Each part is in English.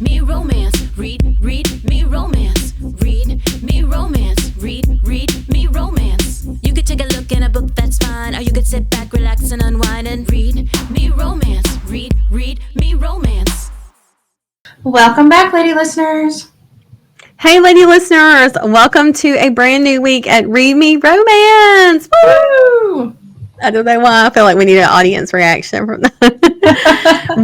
me romance. Read me romance. Read me romance. Read me romance. You could take a look in a book, that's fine. Or you could sit back, relax, and unwind and read me romance. Read me romance. Welcome back, lady listeners. Hey, lady listeners. Welcome to a brand new week at Read Me Romance. Woo! I don't know why I feel like we need an audience reaction from that.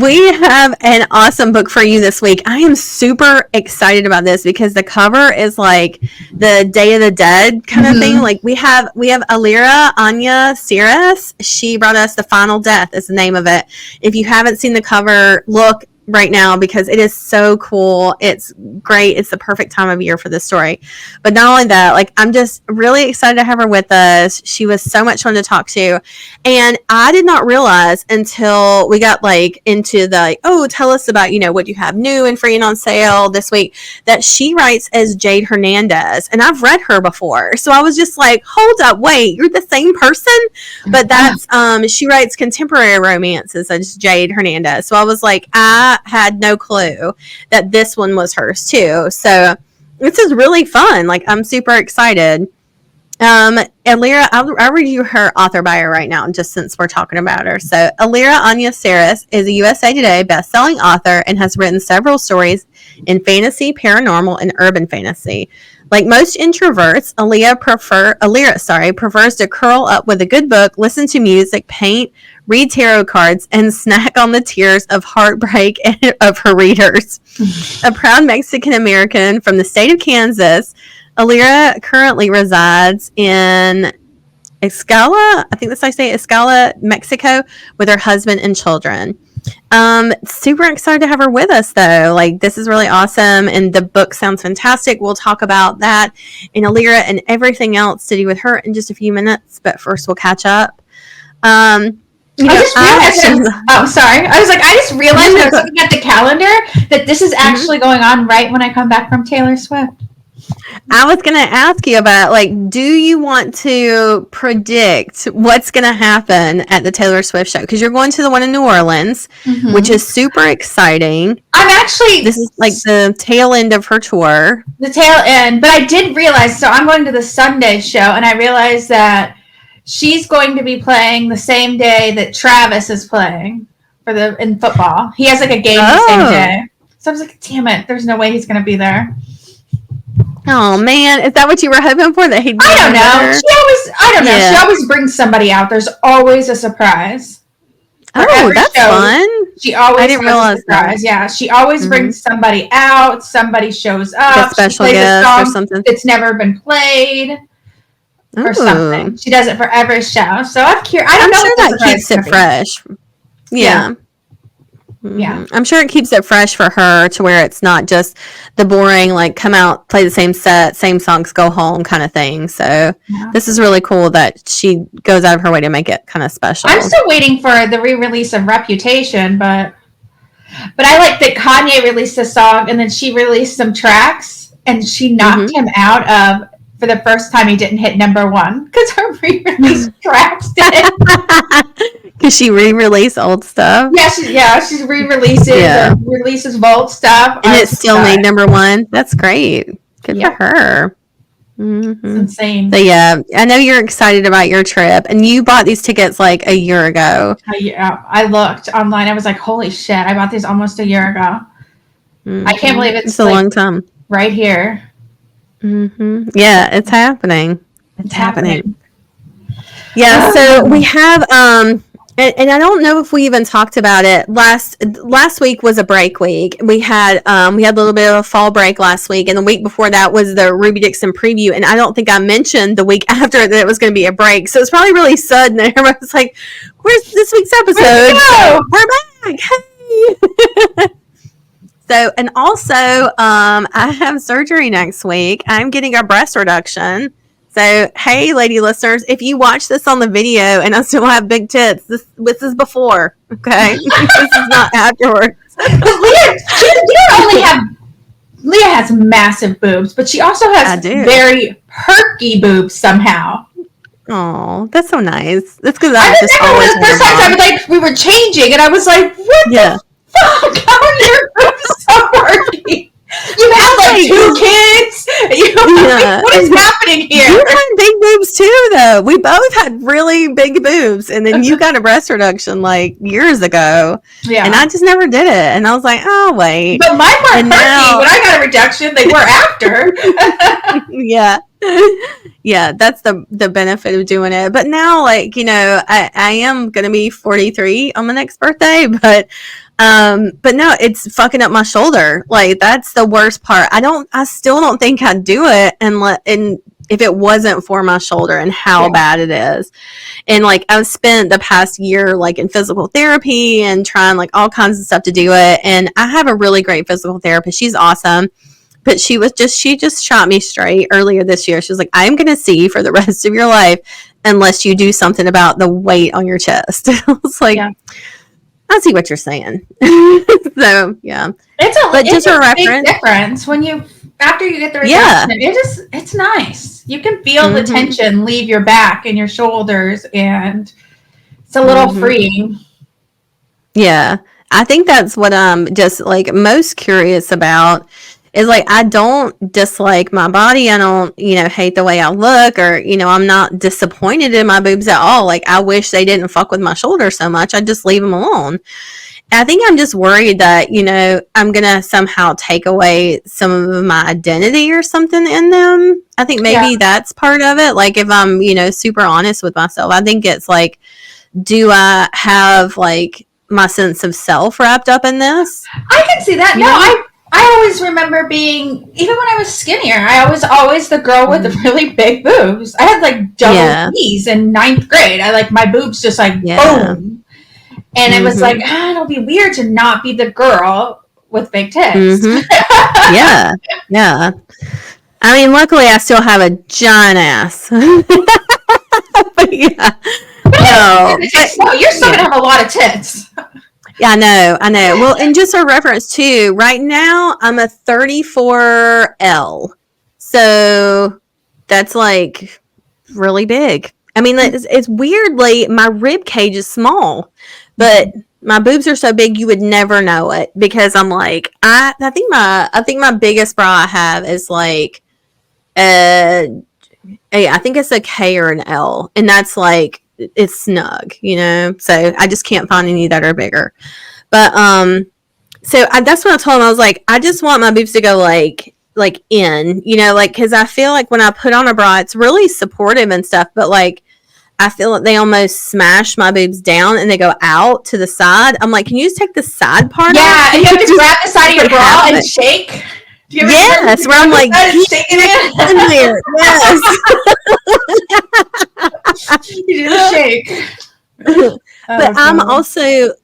We have an awesome book for you this week. I am super excited about this because the cover is like the Day of the Dead kind of thing. Like we have Aleera, Anaya, Ceres. She brought us The Final Death is the name of it. If you haven't seen the cover, look right now because it is so cool. It's great. It's the perfect time of year for this story. But not only that, like I'm just really excited to have her with us. She was so much fun to talk to. And I did not realize until we got like into the tell us about, what you have new and free and on sale this week, that she writes as Jade Hernandez. And I've read her before. So I was just like, hold up, wait, you're the same person? But that's she writes contemporary romances as Jade Hernandez. So I was like, I had no clue that this one was hers too. So this is really fun. Like I'm super excited. Aleera, I'll read you her author bio right now, just since we're talking about her. So Aleera Anaya Ceres is a USA Today best-selling author and has written several stories in fantasy, paranormal, and urban fantasy. Like most introverts, Aleera prefers to curl up with a good book, listen to music, paint, read tarot cards, and snack on the tears of heartbreak of her readers. A proud Mexican-American from the state of Kansas, Aleera currently resides in Escala, I think that's how I say it, Escala, Mexico, with her husband and children. Super excited to have her with us though. Like this is really awesome and the book sounds fantastic. We'll talk about that and Aleera and everything else to do with her in just a few minutes, but first we'll catch up. I just realized when I was looking at the calendar that this is actually going on right when I come back from Taylor Swift. I was going to ask you about, like, do you want to predict what's going to happen at the Taylor Swift show? Because you're going to the one in New Orleans, which is super exciting. This is like the tail end of her tour. The tail end. But I did realize, so I'm going to the Sunday show, and I realized that she's going to be playing the same day that Travis is playing in football. He has like a game the same day. So I was like, damn it, there's no way he's going to be there. Oh man, is that what you were hoping for? That he'd be I don't know. Yeah. She always brings somebody out. There's always a surprise. That's fun. She always I didn't realize a surprise. That. Yeah, she always brings somebody out. Somebody shows up. A special guest or something that's never been played. Or something. She does it for every show. So I'm curious. I'm sure that keeps it fresh. Yeah. Yeah. I'm sure it keeps it fresh for her to where it's not just the boring, like come out, play the same set, same songs, go home kind of thing. So this is really cool that she goes out of her way to make it kind of special. I'm still waiting for the re-release of Reputation, but I like that Kanye released a song and then she released some tracks and she knocked him out of, for the first time he didn't hit number 1 because her re-release tracks did. Because she re-released old stuff. She releases old stuff, and it still made number 1. That's great. Good for her. It's insane. So I know you're excited about your trip, and you bought these tickets like a year ago. I looked online. I was like, "Holy shit! I bought these almost a year ago." I can't believe it's a long time. Right here. Yeah, it's happening. It's happening. Yeah, so we have and I don't know if we even talked about it. Last week was a break week. We had a little bit of a fall break last week, and the week before that was the Ruby Dixon preview. And I don't think I mentioned the week after that it was going to be a break. So it's probably really sudden. And everybody was like, "Where's this week's episode? We're back! Hey!" So, and also, I have surgery next week. I'm getting a breast reduction. So, hey, lady listeners, if you watch this on the video and I still have big tits, this is before, okay? This is not afterwards. Leah has massive boobs, but she also has very perky boobs somehow. Oh, that's so nice. That's because I just always the first time we were changing, and I was like, "What the fuck? How are your boobs so perky?" Yeah. What is happening here? You had big boobs too, though. We both had really big boobs, and then you got a breast reduction like years ago, Yeah. and I just never did it. And I was like, oh wait. But mine weren't And perky. now- When I got a reduction, they were after. Yeah. Yeah, that's the benefit of doing it. But now, like, you know, I am gonna be 43 on my next birthday, but no, it's fucking up my shoulder. Like, that's the worst part. I still don't think I'd do it and if it wasn't for my shoulder and how bad it is. And like, I've spent the past year like in physical therapy and trying like all kinds of stuff to do it. And I have a really great physical therapist. She's awesome. But she just shot me straight earlier this year. She was like, I'm going to see you for the rest of your life unless you do something about the weight on your chest. I was like, I see what you're saying. So, yeah. It's a big difference when after you get the reduction. It's nice. You can feel the tension leave your back and your shoulders, and it's a little freeing. Yeah. I think that's what I'm just like most curious about. Is like, I don't dislike my body. I don't, hate the way I look, or, I'm not disappointed in my boobs at all. Like, I wish they didn't fuck with my shoulder so much. I'd just leave them alone. I think I'm just worried that, I'm going to somehow take away some of my identity or something in them. I think maybe that's part of it. Like, if I'm, super honest with myself, I think it's like, do I have like my sense of self wrapped up in this? I can see that. I always remember being, even when I was skinnier, I was always the girl with the really big boobs. I had like double B's in 9th grade. My boobs just like boom. And it was like, it'll be weird to not be the girl with big tits. Yeah. Yeah. I mean, luckily I still have a giant ass. But yeah. No. You're still going to have a lot of tits. Yeah, I know. Well, and just a reference too, right now I'm a 34L. So that's like really big. I mean, it's weirdly, my rib cage is small, but my boobs are so big you would never know it, because I'm like, I think my biggest bra I have is like I think it's a K or an L, and that's like, it's snug, so I just can't find any that are bigger. But so that's what I told him. I was like, I just want my boobs to go like in, because I feel like when I put on a bra, it's really supportive and stuff, but like I feel like they almost smash my boobs down and they go out to the side. I'm like, can you just take the side part off? And you have to grab the side of your bra and shake. Yes, where I'm like, shaking it in there. Yes. You do the shake. But I'm also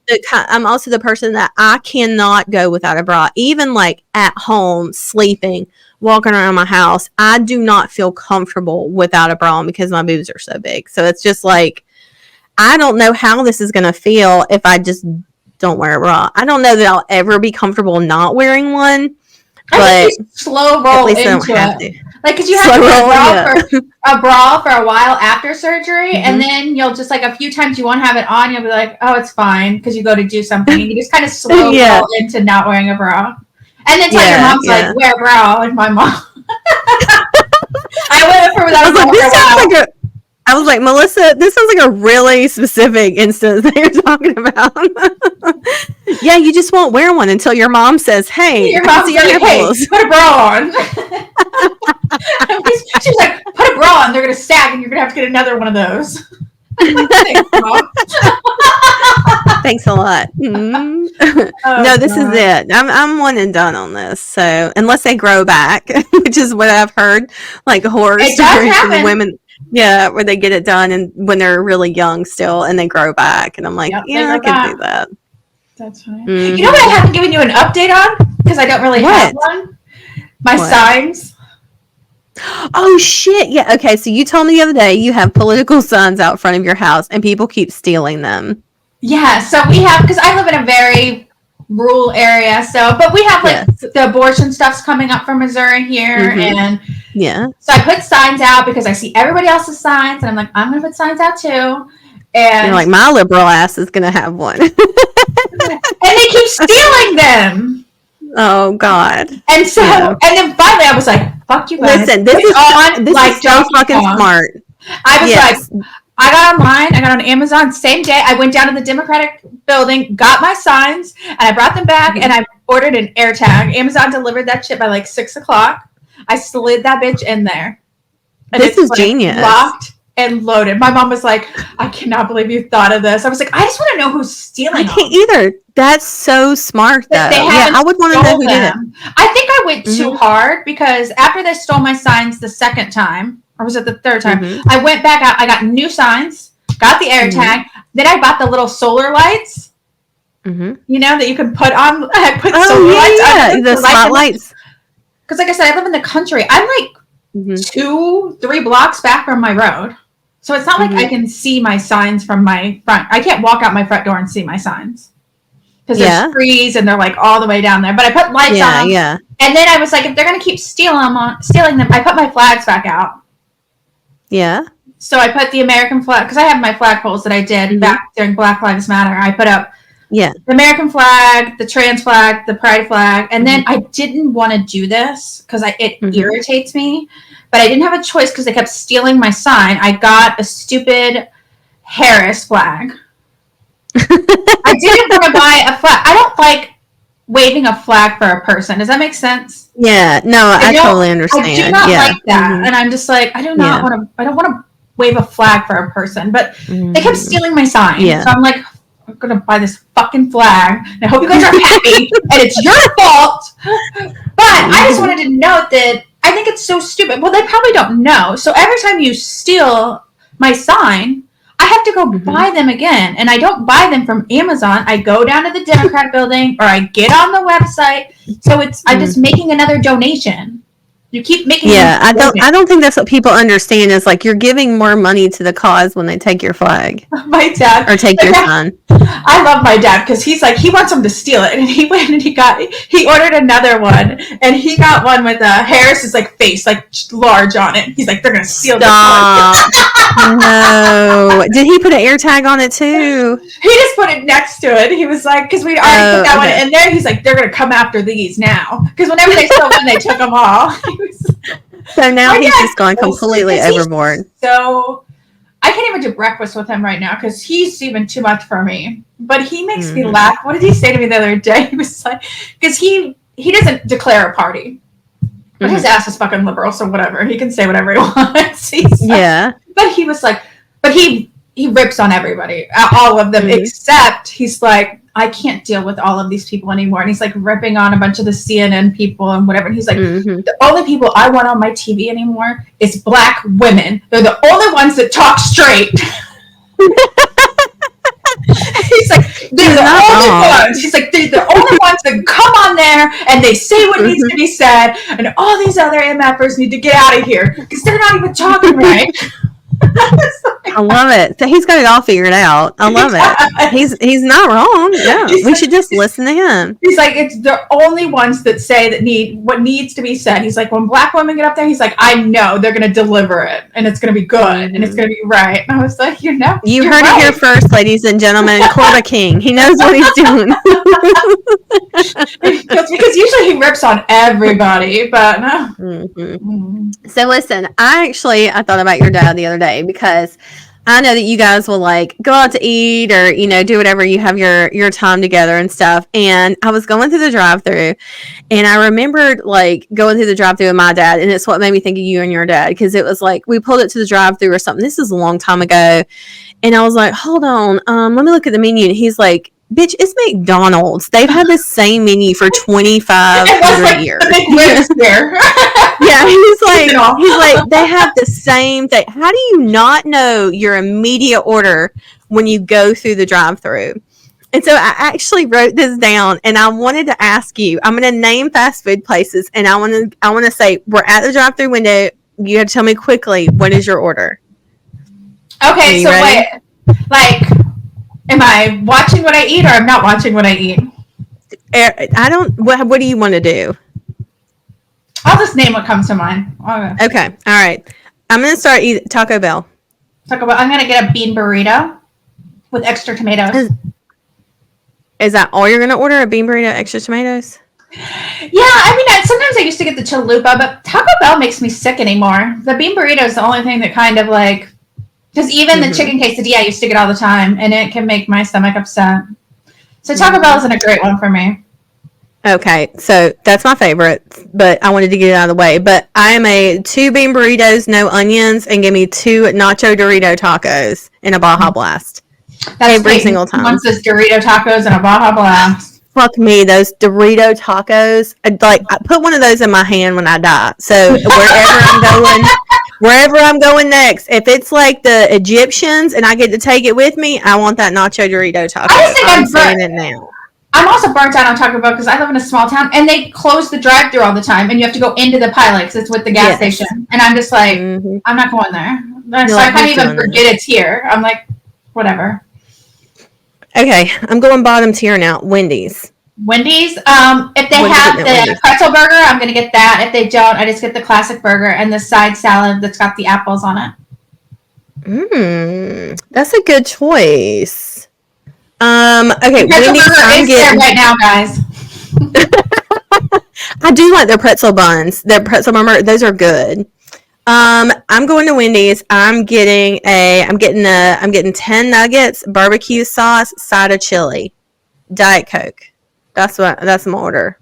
the person that I cannot go without a bra. Even like at home, sleeping, walking around my house, I do not feel comfortable without a bra on because my boobs are so big. So it's just like, I don't know how this is going to feel if I just don't wear a bra. I don't know that I'll ever be comfortable not wearing one. But slow roll into it. Like, because you have a bra for a while after surgery, and then you'll just, like, a few times you won't have it on, you'll be like, oh, it's fine, because you go to do something, and you just kind of slow roll into not wearing a bra. And then tell your mom's like, wear a bra, and my mom. I went for without a bra for a while. I was like, Melissa, this sounds like a really specific instance that you're talking about. Yeah, you just won't wear one until your mom says, hey, your mom's like, hey, put a bra on. She's like, put a bra on, they're going to sag, and you're going to have to get another one of those. Thanks, Mom. Thanks a lot. No, this is it. I'm one and done on this. So unless they grow back, which is what I've heard, like horror stories from women. Yeah, where they get it done and when they're really young still, and they grow back, and I'm like, I can do that. That's fine. You know what I haven't given you an update on, because I don't really have one. My signs. Oh shit! Yeah. Okay. So you told me the other day you have political signs out front of your house, and people keep stealing them. Yeah. So we have, because I live in a very rural area. So, but we have like the abortion stuff's coming up from Missouri here, and so I put signs out because I see everybody else's signs, and I'm like, I'm gonna put signs out too. And you're like, my liberal ass is gonna have one, and they keep stealing them. Oh God! And so, and then finally, I was like, fuck you guys. Listen, this is so fucking smart. I was like, I got online, I got on Amazon same day. I went down to the Democratic building, got my signs, and I brought them back, and I ordered an air tag. Amazon delivered that shit by like 6 o'clock. I slid that bitch in there. And this is genius. Locked and loaded. My mom was like, I cannot believe you thought of this. I was like, I just want to know who's stealing I can't either. That's so smart, though. Yeah, I would want to know who did it. I think I went too hard because after they stole my signs the second time, or was it the third time? I went back out. I got new signs, got the air tag. Then I bought the little solar lights. You know, that you can put on. I put solar lights on. The spotlights. Because like I said, I live in the country. I'm like 2-3 blocks back from my road. So it's not like I can see my signs from my front. I can't walk out my front door and see my signs. Because there's trees and they're like all the way down there. But I put lights on them. Yeah. And then I was like, if they're going to keep stealing them, I put my flags back out. Yeah. So I put the American flag, because I have my flagpoles that I did back during Black Lives Matter. I put up the American flag, the trans flag, the pride flag. And then I didn't want to do this because it irritates me. But I didn't have a choice because they kept stealing my sign. I got a stupid Harris flag. I didn't want to buy a flag. I don't like waving a flag for a person. Does that make sense? Yeah. No, I totally understand. I do not like that. And I'm just like, I don't want to wave a flag for a person. But they kept stealing my sign. Yeah. So I'm like, I'm going to buy this fucking flag. And I hope you guys are happy. And it's your fault. But I just wanted to note that I think it's so stupid. Well, they probably don't know. So every time you steal my sign, I have to go buy them again. And I don't buy them from Amazon. I go down to the Democrat building or I get on the website. So I'm just making another donation. You keep making I don't think that's what people understand is like you're giving more money to the cause when they take your flag. My dad. Or take your sign. I love my dad because he's like, he wants them to steal it. And he went and he ordered another one. And he got one with Harris's like face, like large on it. He's like, they're going to steal this one. No. Did he put an air tag on it too? He just put it next to it. He was like, because we'd already put that one in there. He's like, they're going to come after these now. Because whenever they stole one, they took them all. So now he's just gone completely overboard. So I can't even do breakfast with him right now because he's even too much for me. But he makes me laugh. What did he say to me the other day? He was like, because he doesn't declare a party. But his ass is fucking liberal, so whatever. He can say whatever he wants. But he was like, but he rips on everybody, all of them, except he's like, I can't deal with all of these people anymore. And he's like ripping on a bunch of the CNN people and whatever. And he's like, the only people I want on my TV anymore is black women. They're the only ones that talk straight. He's like, they're the only ones. He's like, they're the only ones that come on there and they say what needs to be said. And all these other MFers need to get out of here because they're not even talking right. I love it. So he's got it all figured out. I love it. He's not wrong. Yeah, we should just listen to him. He's like, it's the only ones that say that need what needs to be said. He's like, when black women get up there, he's like, I know they're going to deliver it and it's going to be good and it's going to be right. And I was like, you heard it here first, ladies and gentlemen. Corba King, he knows what he's doing. because usually he rips on everybody, but no. So listen, I thought about your dad the other day because I know that you guys will like go out to eat or, do whatever you have your time together and stuff. And I was going through the drive-thru and I remembered like going through the drive-thru with my dad. And it's what made me think of you and your dad. Cause it was like, we pulled it to the drive-thru or something. This is a long time ago. And I was like, hold on. Let me look at the menu. And he's like, bitch, it's McDonald's. They've had the same menu for 2,500 years. Yeah, he's like, they have the same thing. How do you not know your immediate order when you go through the drive-thru? And so I actually wrote this down, and I wanted to ask you. I'm going to name fast food places, and I want to say we're at the drive-thru window. You have to tell me quickly what is your order. Okay, so ready? Wait, like. Am I watching what I eat or I'm not watching what I eat? What do you want to do? I'll just name what comes to mind. Okay. All right. I'm going to start eating Taco Bell. I'm going to get a bean burrito with extra tomatoes. Is that all you're going to order? A bean burrito, extra tomatoes? Yeah. I mean, sometimes I used to get the chalupa, but Taco Bell makes me sick anymore. The bean burrito is the only thing that kind of like, because even the chicken quesadilla I used to get all the time, and it can make my stomach upset. So Taco Bell isn't a great one for me. Okay, so that's my favorite, but I wanted to get it out of the way. But I am a 2 bean burritos, no onions, and give me 2 nacho Dorito tacos in a Baja Blast. That's every single time. Once those Dorito tacos and a Baja Blast. Fuck me, those Dorito tacos. I put one of those in my hand when I die. So wherever I'm going next, if it's like the Egyptians and I get to take it with me, I want that nacho Dorito taco. I just think I'm saying it now. I'm also burnt out on Taco Bell because I live in a small town and they close the drive-thru all the time, and you have to go into the pilot because it's with the gas station. And I'm just like, I'm not going there. So I can't even forget it's here. I'm like, whatever. Okay, I'm going bottom tier now. Wendy's. If they have the pretzel burger, I'm going to get that. If they don't, I just get the classic burger and the side salad that's got the apples on it. That's a good choice. Okay, Wendy's I'm getting right now, guys. I do like their pretzel buns. Their pretzel murmur, those are good. I'm going to Wendy's. I'm getting 10 nuggets, barbecue sauce, side of chili, Diet Coke. That's my order.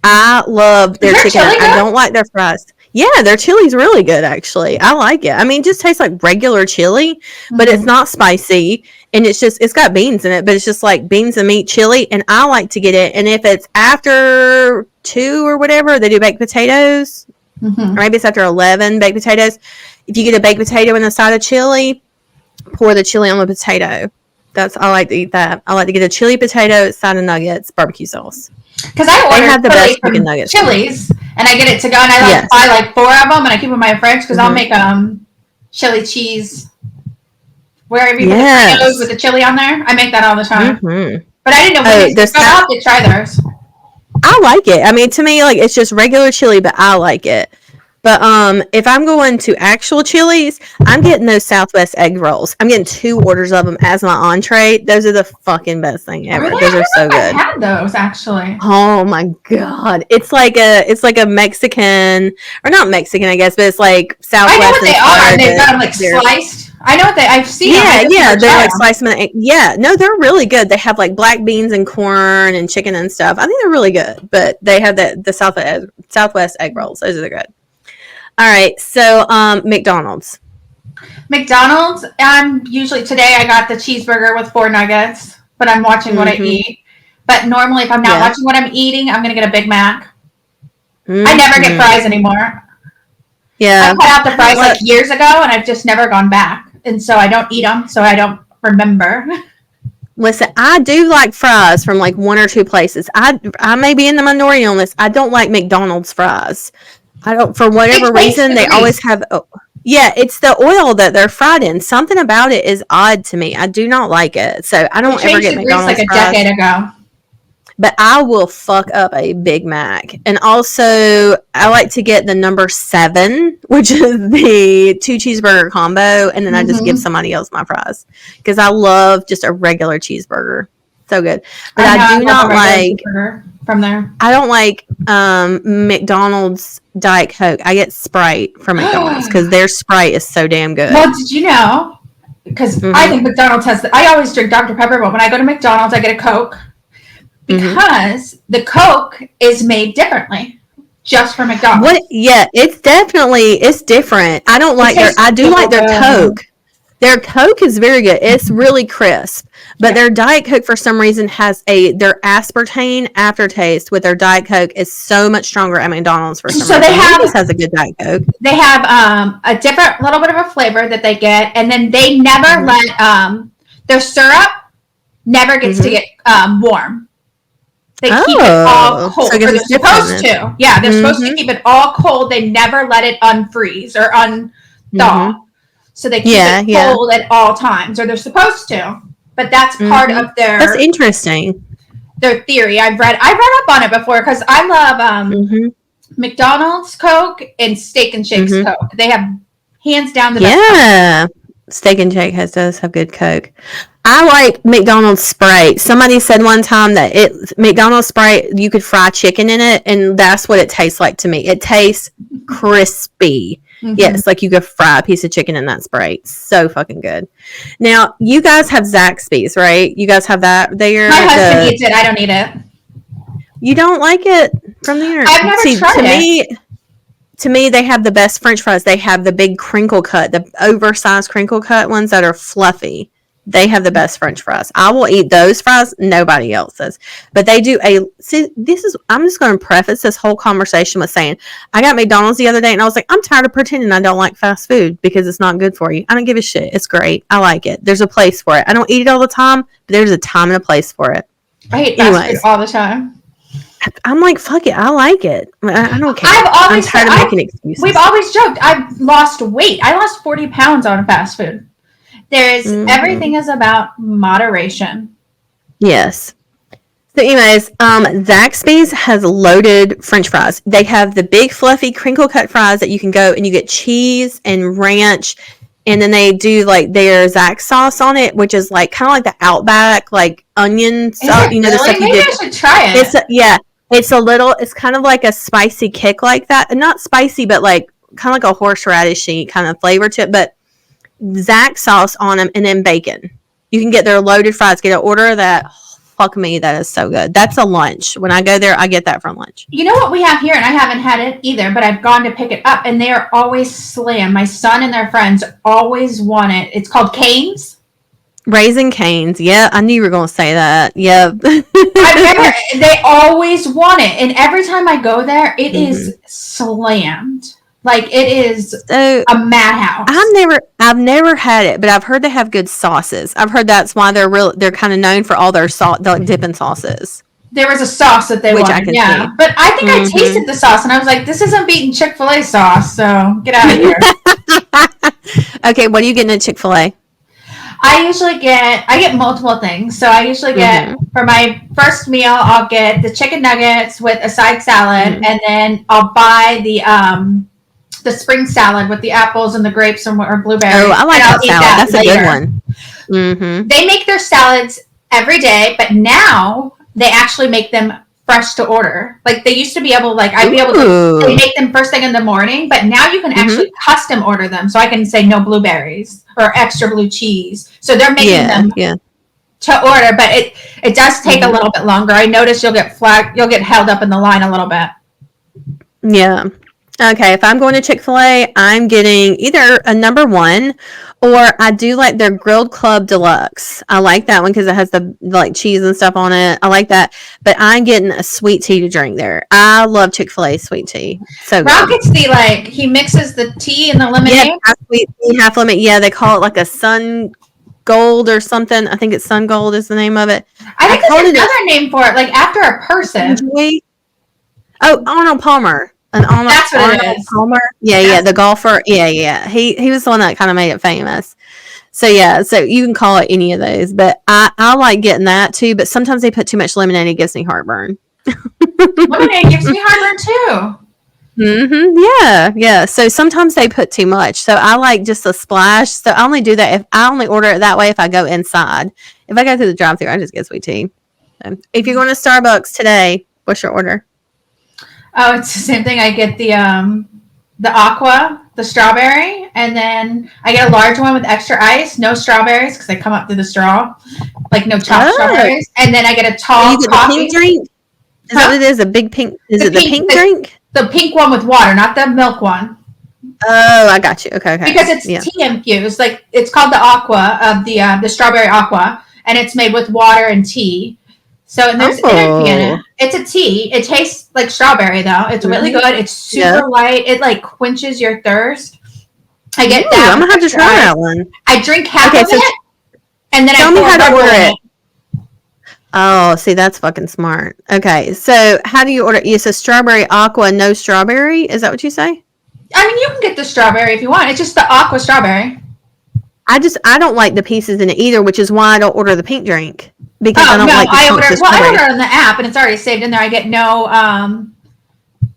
I love their chicken. I don't like their fries. Yeah, their chili's really good, actually. I like it. I mean, it just tastes like regular chili, but it's not spicy. And it's got beans in it, but it's just like beans and meat chili. And I like to get it. And if it's after 2 or whatever, they do baked potatoes. Or maybe it's after 11 baked potatoes. If you get a baked potato and a side of chili, pour the chili on the potato. I like to eat that. I like to get a chili potato, side of nuggets, barbecue sauce. Because I ordered the best chicken nuggets, Chili's, and I get it to go, and I buy like 4 of them, and I keep them in my fridge because I'll make chili cheese. Wherever you put the potatoes with the chili on there, I make that all the time. But I didn't know I'll have to try theirs. I like it. I mean, to me, like it's just regular chili, but I like it. But if I'm going to actual Chili's, I'm getting those Southwest egg rolls. I'm getting 2 orders of them as my entree. Those are the fucking best thing ever. Really? Those are so good. I had those actually. Oh my god, it's like a Mexican, or not Mexican, I guess, but it's like Southwest. I know what they are. And they've got them like sliced. I know what I've seen. Yeah, they're like sliced them. Yeah, no, they're really good. They have like black beans and corn and chicken and stuff. I think they're really good. But they have the Southwest egg rolls. Those are good. All right, so McDonald's. Usually today I got the cheeseburger with 4 nuggets, but I'm watching what I eat. But normally if I'm not watching what I'm eating, I'm going to get a Big Mac. I never get fries anymore. Yeah. I cut out the fries like years ago, and I've just never gone back. And so I don't eat them, so I don't remember. Listen, I do like fries from like 1 or 2 places. I may be in the minority on this. I don't like McDonald's fries. I don't, for whatever reason, they always have. It's the oil that they're fried in. Something about it is odd to me. I do not like it, so I don't ever get McDonald's like fries. A decade ago. But I will fuck up a Big Mac, and also I like to get the number 7, which is the 2 cheeseburger combo, and then I just give somebody else my fries because I love just a regular cheeseburger. So good, but I do not like from there. I don't like McDonald's Diet Coke. I get Sprite from McDonald's because their Sprite is so damn good. Well, did you know? Because I think McDonald's has. I always drink Dr. Pepper, but when I go to McDonald's, I get a Coke because the Coke is made differently, just for McDonald's. What? Yeah, it's different. I don't like I do like their Coke. Their Coke is very good. It's really crisp. But their Diet Coke, for some reason, has their aspartame aftertaste with their Diet Coke is so much stronger at McDonald's for some reason. So they has a good Diet Coke. They have a different little bit of a flavor that they get, and then they never let their syrup never gets to get warm. They keep it all cold. So they're supposed to. Yeah, they're supposed to keep it all cold. They never let it unfreeze or unthaw. So they keep it cold at all times, or they're supposed to. But that's part of their. That's interesting. Their theory. I read up on it before because I love McDonald's Coke and Steak and Shake's Coke. They have hands down the best. Yeah. Steak and Shake does have good Coke. I like McDonald's Sprite. Somebody said one time that McDonald's Sprite, you could fry chicken in it, and that's what it tastes like to me. It tastes crispy. Mm-hmm. Yes, like you could fry a piece of chicken in that Sprite. So fucking good. Now, you guys have Zaxby's, right? You guys have that there? My husband eats it. I don't eat it. You don't like it from there? I've never tried it. To me, they have the best French fries. They have the big crinkle cut, the oversized crinkle cut ones that are fluffy. They have the best French fries. I will eat those fries. Nobody else does. But they do I'm just going to preface this whole conversation with saying, I got McDonald's the other day and I was like, I'm tired of pretending I don't like fast food because it's not good for you. I don't give a shit. It's great. I like it. There's a place for it. I don't eat it all the time, but there's a time and a place for it. I hate fast food all the time. I'm like, fuck it. I like it. I don't care. I'm tired of making excuses. We've always joked. I've lost weight. I lost 40 pounds on fast food. Everything is about moderation. Yes. So anyways, Zaxby's has loaded French fries. They have the big fluffy crinkle cut fries that you can go and you get cheese and ranch. And then they do like their Zax sauce on it, which is like kind of like the Outback, like onion sauce. You know, the stuff you Maybe I should try it. It's kind of like a spicy kick like that. Not spicy, but like kind of like a horseradishy kind of flavor to it. But Zax sauce on them and then bacon. You can get their loaded fries. Get an order of that. Fuck me, that is so good. That's a lunch. When I go there, I get that from lunch. You know what we have here, and I haven't had it either, but I've gone to pick it up, and they are always slammed. My son and their friends always want it. It's called Cane's. Raising Cane's. Yeah, I knew you were going to say that. Yeah. They always want it, and every time I go there, it is slammed. Like it is a madhouse. I've never had it, but I've heard they have good sauces. I've heard that's why they're kind of known for all their dipping sauces. There was a sauce that they wanted, see. But I think I tasted the sauce and I was like, this isn't beating Chick-fil-A sauce, so get out of here. Okay, what are you getting at Chick-fil-A? I get multiple things. So I usually get, for my first meal, I'll get the chicken nuggets with a side salad, and then I'll buy the spring salad with the apples and the grapes or blueberries. Oh, I like that salad. That's a good one. Mm-hmm. They make their salads every day, but now they actually make them fresh to order. Like they used to be able, I'd be able to make them first thing in the morning, but now you can actually custom order them. So I can say no blueberries or extra blue cheese. So they're making them to order, but it does take a little bit longer. I notice you'll get held up in the line a little bit. Yeah. Okay, if I'm going to Chick-fil-A, I'm getting either a number one, or I do like their Grilled Club Deluxe. I like that one because it has the cheese and stuff on it. I like that, but I'm getting a sweet tea to drink there. I love Chick-fil-A sweet tea. So Rob gets he mixes the tea and the lemonade. Yeah, half sweet tea, half lemon. Yeah, they call it like a Sun Gold or something. I think it's Sun Gold is the name of it. I think there's another name for it, like after a person. Oh, Arnold Palmer. That's what it is. Palmer. Yeah, the golfer. Yeah. He was the one that kind of made it famous. So you can call it any of those, but I like getting that too. But sometimes they put too much lemonade; it gives me heartburn. Lemonade gives me heartburn too. Yeah. So sometimes they put too much. So I like just a splash. So I only do that if I only order it that way if I go inside. If I go through the drive-thru, I just get sweet tea. If you're going to Starbucks today, what's your order? Oh, it's the same thing. I get the aqua, the strawberry, and then I get a large one with extra ice, no strawberries because they come up through the straw, like no chopped strawberries. And then I get a tall coffee. The pink drink? Is that what it is? A big pink? Is it the pink drink? The pink one with water, not the milk one. Oh, I got you. Okay. Because it's tea infused. Like it's called the aqua of the strawberry aqua, and it's made with water and tea. So and there's energy in it. It's a tea. It tastes like strawberry though. It's really good. It's super light. It quenches your thirst. I get that. I'm gonna have to try that one. I drink half of it, and then tell me how to order it. Oh, see, that's fucking smart. Okay, so how do you order? You said strawberry aqua, no strawberry. Is that what you say? I mean, you can get the strawberry if you want. It's just the aqua strawberry. I don't like the pieces in it either, which is why I don't order the pink drink. Because I don't like the I order on the app and it's already saved in there. I get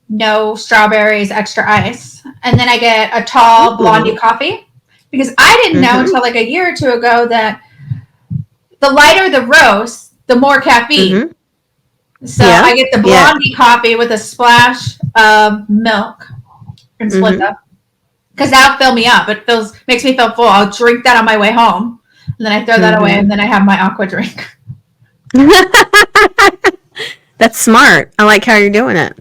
no strawberries, extra ice. And then I get a tall blondie coffee. Because I didn't know until like a year or two ago that the lighter the roast, the more caffeine. So I get the blondie coffee with a splash of milk and Splenda. Because that'll fill me up. It makes me feel full. I'll drink that on my way home. And then I throw that away, and then I have my aqua drink. That's smart. I like how you're doing it.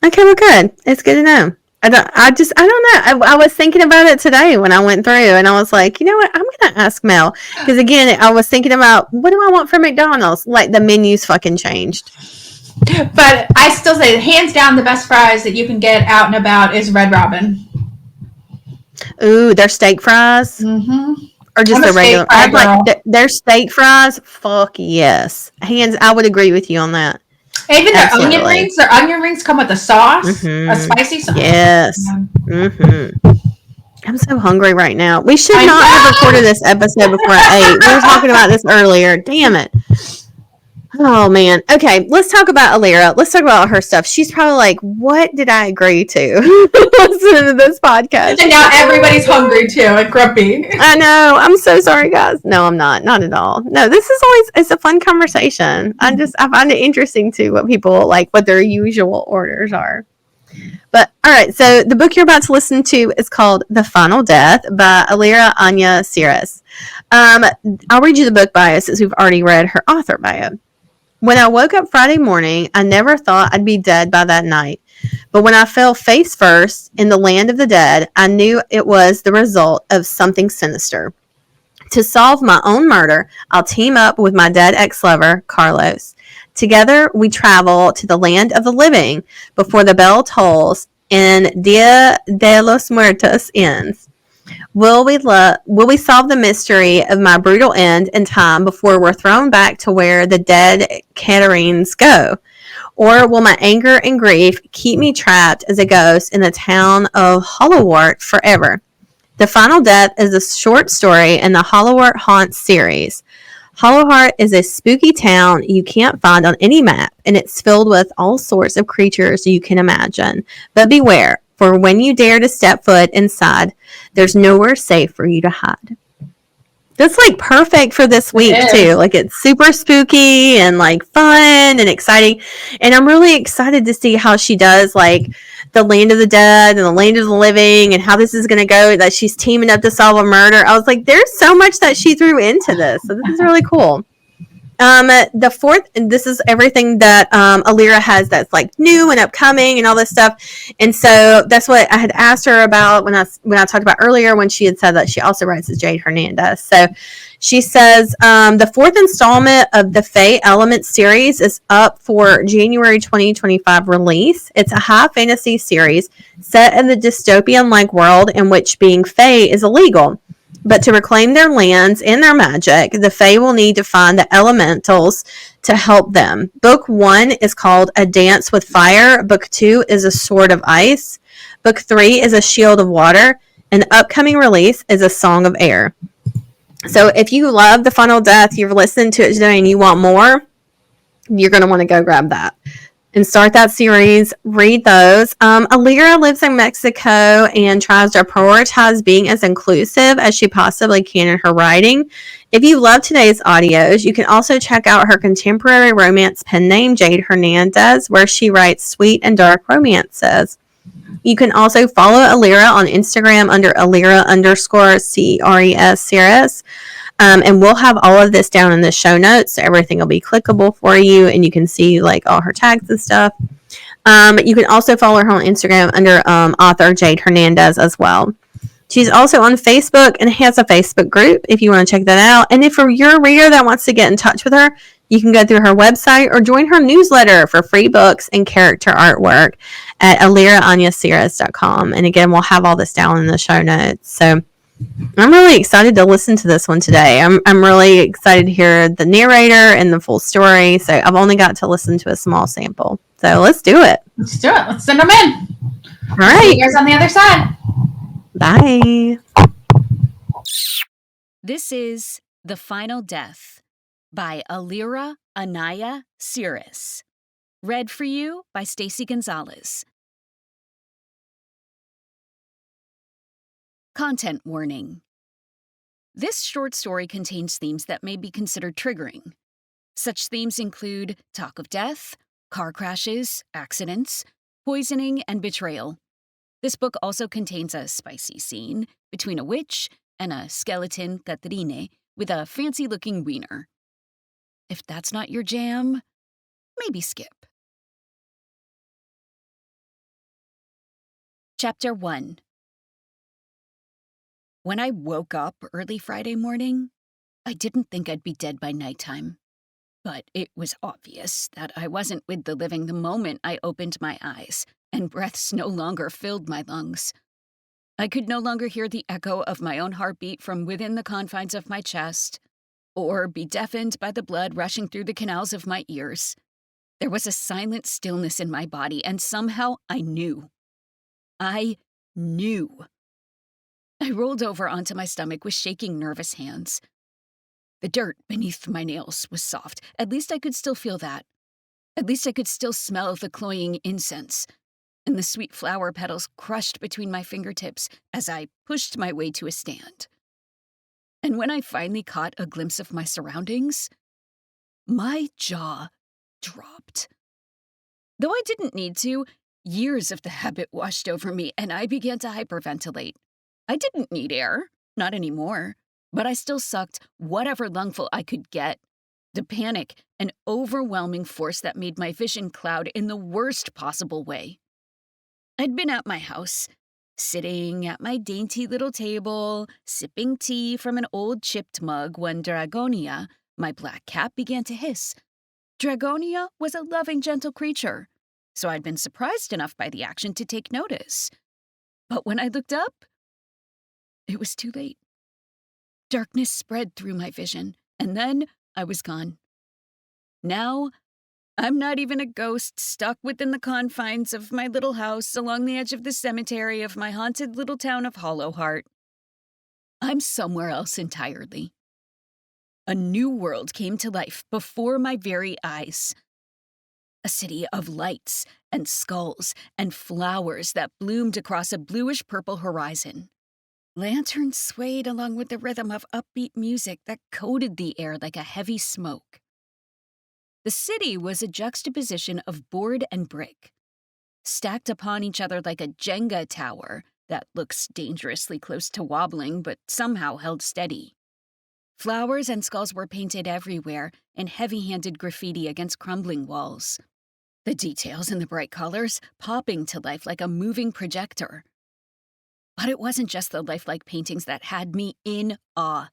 Okay, well, good. It's good to know. I don't know. I was thinking about it today when I went through, and I was like, you know what? I'm going to ask Mel. Because, again, I was thinking about, what do I want from McDonald's? Like, the menu's fucking changed. But I still say, hands down, the best fries that you can get out and about is Red Robin. Ooh, their steak fries? Or just the regular? I like their steak fries. Fuck yes. I would agree with you on that. Even their onion rings. Their onion rings come with a sauce, a spicy sauce. Yes. I'm so hungry right now. We should not have recorded this episode before I ate. We were talking about this earlier. Damn it. Oh, man. Okay, let's talk about Aleera. Let's talk about her stuff. She's probably like, what did I agree to? Listen to this podcast. And now everybody's hungry, too, and grumpy. I know. I'm so sorry, guys. No, I'm not. Not at all. No, this is always, it's a fun conversation. I find it interesting, too, what people like, what their usual orders are. But, all right, so the book you're about to listen to is called The Final Death by Anaya, Ceres. I'll read you the book bio since we've already read her author bio. When I woke up Friday morning, I never thought I'd be dead by that night. But when I fell face first in the land of the dead, I knew it was the result of something sinister. To solve my own murder, I'll team up with my dead ex-lover, Carlos. Together, we travel to the land of the living before the bell tolls and Dia de los Muertos ends. Will we solve the mystery of my brutal end in time before we're thrown back to where the dead catrines go? Or will my anger and grief keep me trapped as a ghost in the town of Hollowhart forever? The Final Death is a short story in the Hollowhart Haunts series. Hollowhart is a spooky town you can't find on any map, and it's filled with all sorts of creatures you can imagine. But beware, for when you dare to step foot inside, there's nowhere safe for you to hide. That's like perfect for this week too. Like it's super spooky and like fun and exciting. And I'm really excited to see how she does like the land of the dead and the land of the living and how this is going to go, that she's teaming up to solve a murder. I was like, there's so much that she threw into this. So this is really cool. The fourth, and this is everything that Aleera has that's like new and upcoming and all this stuff. And so that's what I had asked her about when I talked about earlier, when she had said that she also writes as Jade Hernandez. So she says the fourth installment of the Fae Element series is up for January 2025 release. It's a high fantasy series set in the dystopian-like world in which being Fae is illegal. But to reclaim their lands and their magic, the Fae will need to find the elementals to help them. Book 1 is called A Dance with Fire. Book 2 is A Sword of Ice. Book 3 is A Shield of Water. An upcoming release is A Song of Air. So if you love The Final Death, you've listened to it today and you want more, you're going to want to go grab that and start that series. Read those. Aleera lives in Mexico and tries to prioritize being as inclusive as she possibly can in her writing. If you love today's audios, you can also check out her contemporary romance pen name, Jade Hernandez, where she writes sweet and dark romances. You can also follow Aleera on Instagram under Aleera_CRES Ceres. And we'll have all of this down in the show notes, so everything will be clickable for you, and you can see like all her tags and stuff. You can also follow her on Instagram under author Jade Hernandez as well. She's also on Facebook and has a Facebook group if you want to check that out. And if you're a reader that wants to get in touch with her, you can go through her website or join her newsletter for free books and character artwork at aleeraanyaceres.com. And again, we'll have all this down in the show notes. So I'm really excited to listen to this one today. I'm really excited to hear the narrator and the full story. So I've only got to listen to a small sample. So let's do it. Let's do it. Let's send them in. All right. See you guys on the other side. Bye. This is The Final Death by Aleera Anaya Ceres. Read for you by Stacey Gonzalez. Content warning. This short story contains themes that may be considered triggering. Such themes include talk of death, car crashes, accidents, poisoning, and betrayal. This book also contains a spicy scene between a witch and a skeleton catrine with a fancy-looking wiener. If that's not your jam, maybe skip. Chapter 1. When I woke up early Friday morning, I didn't think I'd be dead by nighttime. But it was obvious that I wasn't with the living the moment I opened my eyes, and breaths no longer filled my lungs. I could no longer hear the echo of my own heartbeat from within the confines of my chest, or be deafened by the blood rushing through the canals of my ears. There was a silent stillness in my body, and somehow I knew. I knew. I rolled over onto my stomach with shaking, nervous hands. The dirt beneath my nails was soft. At least I could still feel that. At least I could still smell the cloying incense, and the sweet flower petals crushed between my fingertips as I pushed my way to a stand. And when I finally caught a glimpse of my surroundings, my jaw dropped. Though I didn't need to, years of the habit washed over me, and I began to hyperventilate. I didn't need air, not anymore, but I still sucked whatever lungful I could get. The panic, an overwhelming force that made my vision cloud in the worst possible way. I'd been at my house, sitting at my dainty little table, sipping tea from an old chipped mug when Dragonia, my black cat, began to hiss. Dragonia was a loving, gentle creature, so I'd been surprised enough by the action to take notice. But when I looked up, it was too late. Darkness spread through my vision, and then I was gone. Now, I'm not even a ghost stuck within the confines of my little house along the edge of the cemetery of my haunted little town of Hollowhart. I'm somewhere else entirely. A new world came to life before my very eyes. A city of lights and skulls and flowers that bloomed across a bluish-purple horizon. Lanterns swayed along with the rhythm of upbeat music that coated the air like a heavy smoke. The city was a juxtaposition of board and brick, stacked upon each other like a Jenga tower that looks dangerously close to wobbling but somehow held steady. Flowers and skulls were painted everywhere in heavy-handed graffiti against crumbling walls. The details and the bright colors popping to life like a moving projector. But it wasn't just the lifelike paintings that had me in awe.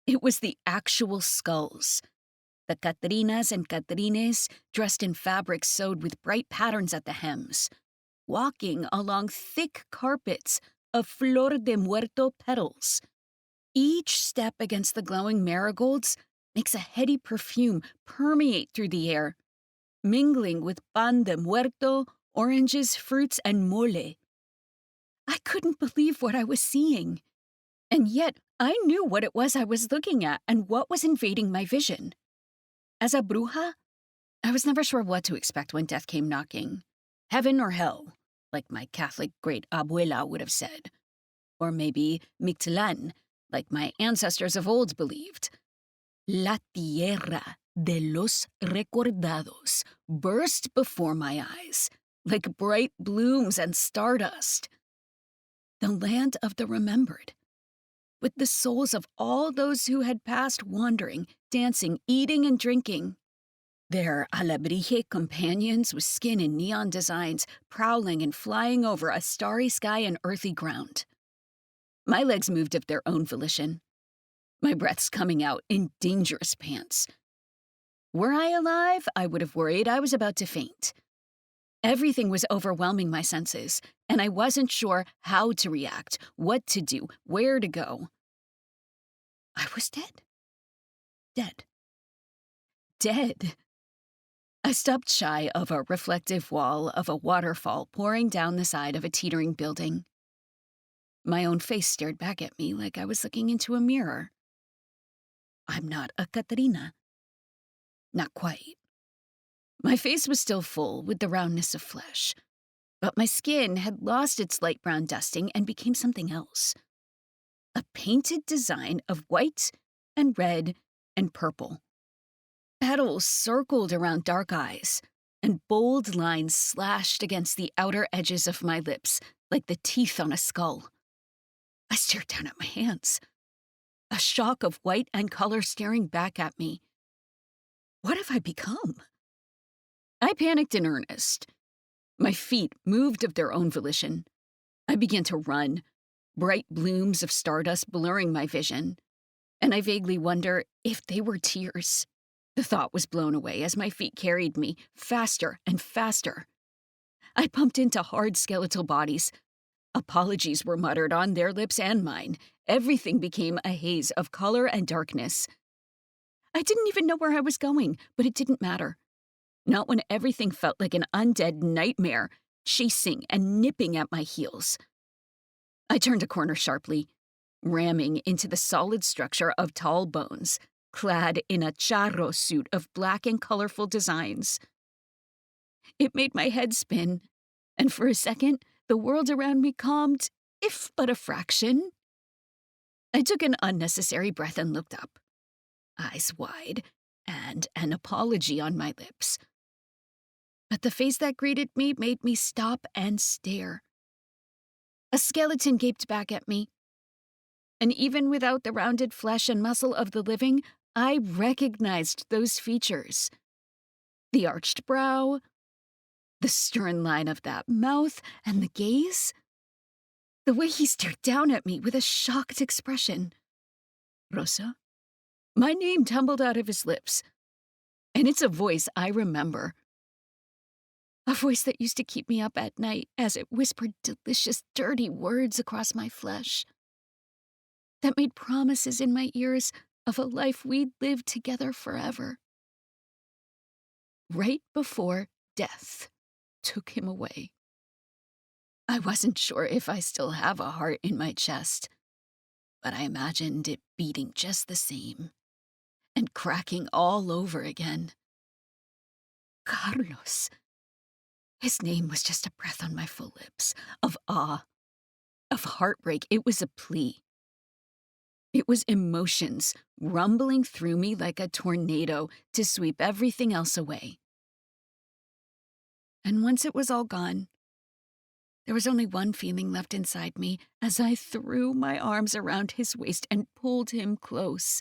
It was the actual skulls. The catrinas and catrines dressed in fabrics sewed with bright patterns at the hems, walking along thick carpets of flor de muerto petals. Each step against the glowing marigolds makes a heady perfume permeate through the air, mingling with pan de muerto, oranges, fruits, and mole. I couldn't believe what I was seeing. And yet, I knew what it was I was looking at and what was invading my vision. As a bruja, I was never sure what to expect when death came knocking. Heaven or hell, like my Catholic great-abuela would have said. Or maybe Mictlan, like my ancestors of old believed. La tierra de los recordados burst before my eyes, like bright blooms and stardust. The land of the remembered, with the souls of all those who had passed wandering, dancing, eating, and drinking. Their alebrije companions with skin and neon designs prowling and flying over a starry sky and earthy ground. My legs moved of their own volition, my breaths coming out in dangerous pants. Were I alive, I would have worried I was about to faint. Everything was overwhelming my senses, and I wasn't sure how to react, what to do, where to go. I was dead. Dead. Dead. I stopped shy of a reflective wall of a waterfall pouring down the side of a teetering building. My own face stared back at me like I was looking into a mirror. I'm not a catrina. Not quite. My face was still full with the roundness of flesh, but my skin had lost its light brown dusting and became something else. a painted design of white and red and purple. Petals circled around dark eyes, and bold lines slashed against the outer edges of my lips like the teeth on a skull. I stared down at my hands, a shock of white and color staring back at me. What have I become? I panicked in earnest. My feet moved of their own volition. I began to run, bright blooms of stardust blurring my vision, and I vaguely wonder if they were tears. The thought was blown away as my feet carried me faster and faster. I bumped into hard skeletal bodies. Apologies were muttered on their lips and mine. Everything became a haze of color and darkness. I didn't even know where I was going, but it didn't matter. Not when everything felt like an undead nightmare, chasing and nipping at my heels. I turned a corner sharply, ramming into the solid structure of tall bones, clad in a charro suit of black and colorful designs. It made my head spin, and for a second, the world around me calmed, if but a fraction. I took an unnecessary breath and looked up, eyes wide, and an apology on my lips. But the face that greeted me made me stop and stare. A skeleton gaped back at me, and even without the rounded flesh and muscle of the living, I recognized those features. The arched brow, the stern line of that mouth, and the gaze. The way he stared down at me with a shocked expression. Rosa? My name tumbled out of his lips, and it's a voice I remember. A voice that used to keep me up at night as it whispered delicious, dirty words across my flesh. That made promises in my ears of a life we'd live together forever. Right before death took him away. I wasn't sure if I still have a heart in my chest, but I imagined it beating just the same and cracking all over again. Carlos. His name was just a breath on my full lips, of awe, of heartbreak. It was a plea. It was emotions rumbling through me like a tornado to sweep everything else away. And once it was all gone, there was only one feeling left inside me as I threw my arms around his waist and pulled him close.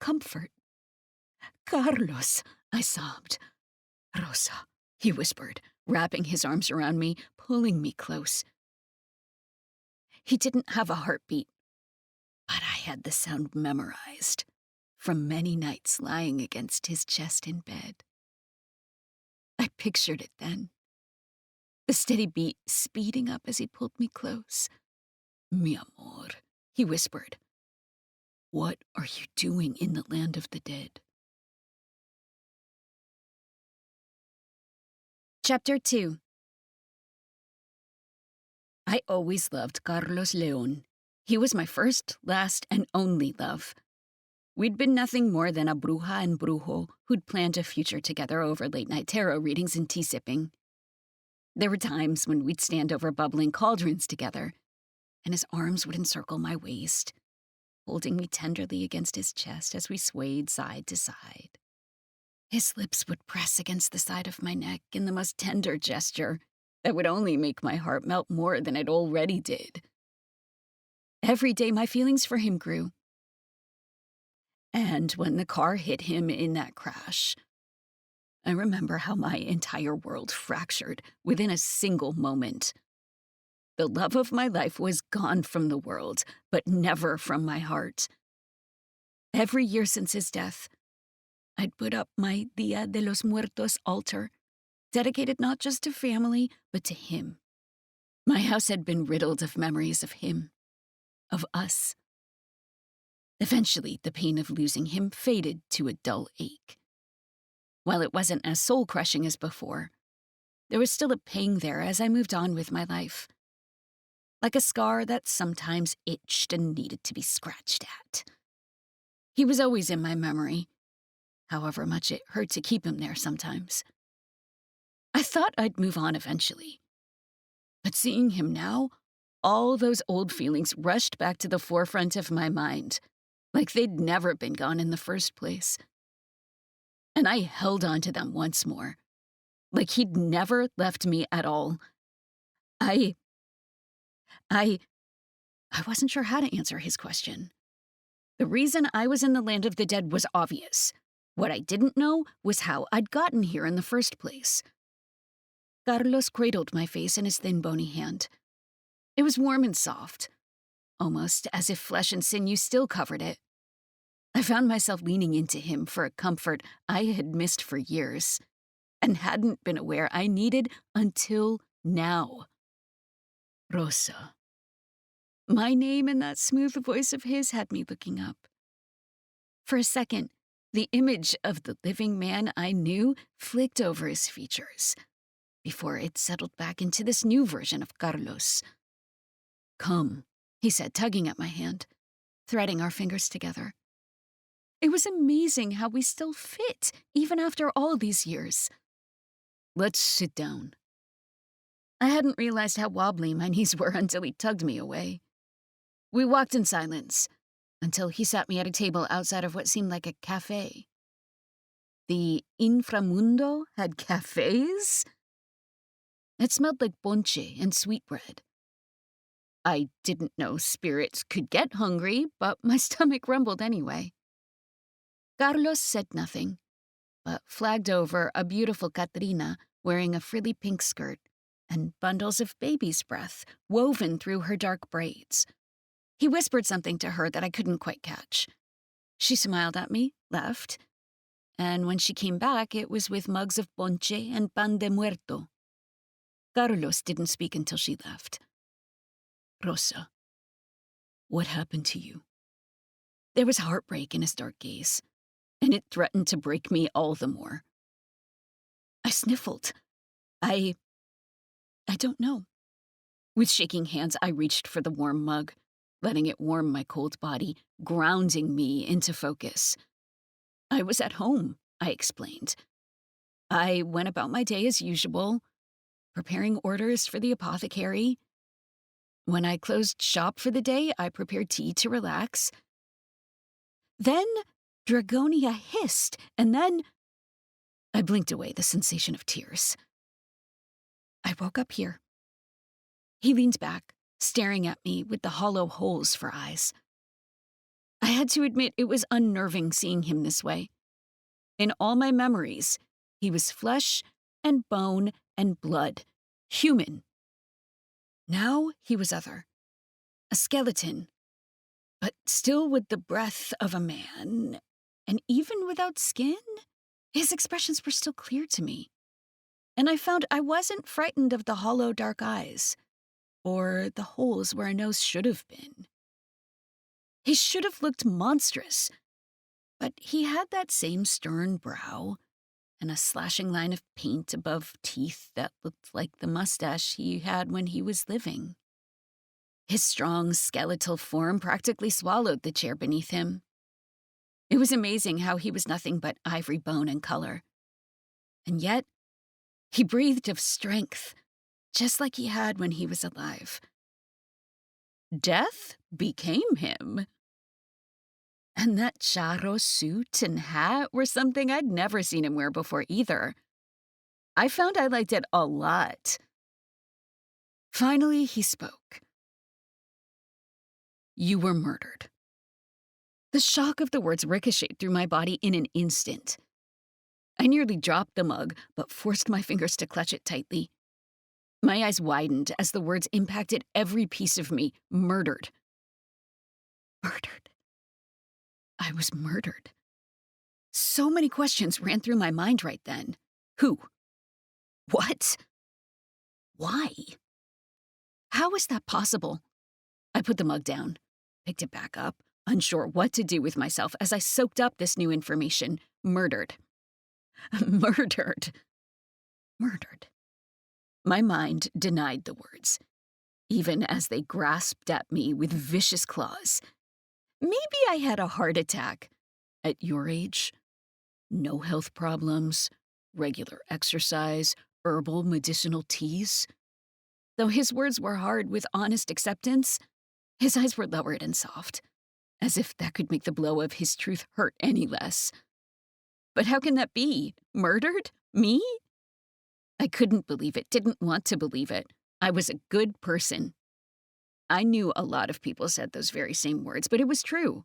Comfort. Carlos, I sobbed. Rosa, he whispered, wrapping his arms around me, pulling me close. He didn't have a heartbeat, but I had the sound memorized from many nights lying against his chest in bed. I pictured it then, the steady beat speeding up as he pulled me close. Mi amor, he whispered. What are you doing in the land of the dead? Chapter 2. I always loved Carlos León. He was my first, last, and only love. We'd been nothing more than a bruja and brujo who'd planned a future together over late-night tarot readings and tea-sipping. There were times when we'd stand over bubbling cauldrons together, and his arms would encircle my waist, holding me tenderly against his chest as we swayed side to side. His lips would press against the side of my neck in the most tender gesture that would only make my heart melt more than it already did. Every day my feelings for him grew. And when the car hit him in that crash, I remember how my entire world fractured within a single moment. The love of my life was gone from the world, but never from my heart. Every year since his death, I'd put up my Dia de los Muertos altar, dedicated not just to family, but to him. My house had been riddled of memories of him, of us. Eventually, the pain of losing him faded to a dull ache. While it wasn't as soul-crushing as before, there was still a pang there as I moved on with my life. Like a scar that sometimes itched and needed to be scratched at. He was always in my memory, however much it hurt to keep him there sometimes. I thought I'd move on eventually. But seeing him now, all those old feelings rushed back to the forefront of my mind, like they'd never been gone in the first place. And I held on to them once more, like he'd never left me at all. I wasn't sure how to answer his question. The reason I was in the land of the dead was obvious. What I didn't know was how I'd gotten here in the first place. Carlos cradled my face in his thin, bony hand. It was warm and soft, almost as if flesh and sinew still covered it. I found myself leaning into him for a comfort I had missed for years and hadn't been aware I needed until now. Rosa. My name and that smooth voice of his had me looking up. For a second, the image of the living man I knew flicked over his features before it settled back into this new version of Carlos. Come, he said, tugging at my hand, threading our fingers together. It was amazing how we still fit, even after all these years. Let's sit down. I hadn't realized how wobbly my knees were until he tugged me away. We walked in silence until he sat me at a table outside of what seemed like a cafe. The inframundo had cafes? It smelled like ponche and sweetbread. I didn't know spirits could get hungry, but my stomach rumbled anyway. Carlos said nothing, but flagged over a beautiful catrina wearing a frilly pink skirt and bundles of baby's breath woven through her dark braids. He whispered something to her that I couldn't quite catch. She smiled at me, left, and when she came back, it was with mugs of ponche and pan de muerto. Carlos didn't speak until she left. Rosa, what happened to you? There was heartbreak in his dark gaze, and it threatened to break me all the more. I sniffled. I don't know. With shaking hands, I reached for the warm mug, letting it warm my cold body, grounding me into focus. I was at home, I explained. I went about my day as usual, preparing orders for the apothecary. When I closed shop for the day, I prepared tea to relax. Then Dragonia hissed, and then I blinked away the sensation of tears. I woke up here. He leaned back, staring at me with the hollow holes for eyes. I had to admit it was unnerving seeing him this way. In all my memories, he was flesh and bone and blood, human. Now he was other, a skeleton, but still with the breath of a man, and even without skin, his expressions were still clear to me. And I found I wasn't frightened of the hollow dark eyes, or the holes where a nose should have been. He should have looked monstrous, but he had that same stern brow and a slashing line of paint above teeth that looked like the mustache he had when he was living. His strong skeletal form practically swallowed the chair beneath him. It was amazing how he was nothing but ivory bone and color. And yet, he breathed of strength, just like he had when he was alive. Death became him. And that charro suit and hat were something I'd never seen him wear before either. I found I liked it a lot. Finally, he spoke. You were murdered. The shock of the words ricocheted through my body in an instant. I nearly dropped the mug, but forced my fingers to clutch it tightly. My eyes widened as the words impacted every piece of me. Murdered. Murdered. I was murdered. So many questions ran through my mind right then. Who? What? Why? How is that possible? I put the mug down, picked it back up, unsure what to do with myself as I soaked up this new information. Murdered. Murdered. Murdered. My mind denied the words, even as they grasped at me with vicious claws. Maybe I had a heart attack. At your age, no health problems, regular exercise, herbal medicinal teas. Though his words were hard with honest acceptance, his eyes were lowered and soft, as if that could make the blow of his truth hurt any less. But how can that be? Murdered? Me? I couldn't believe it, didn't want to believe it. I was a good person. I knew a lot of people said those very same words, but it was true.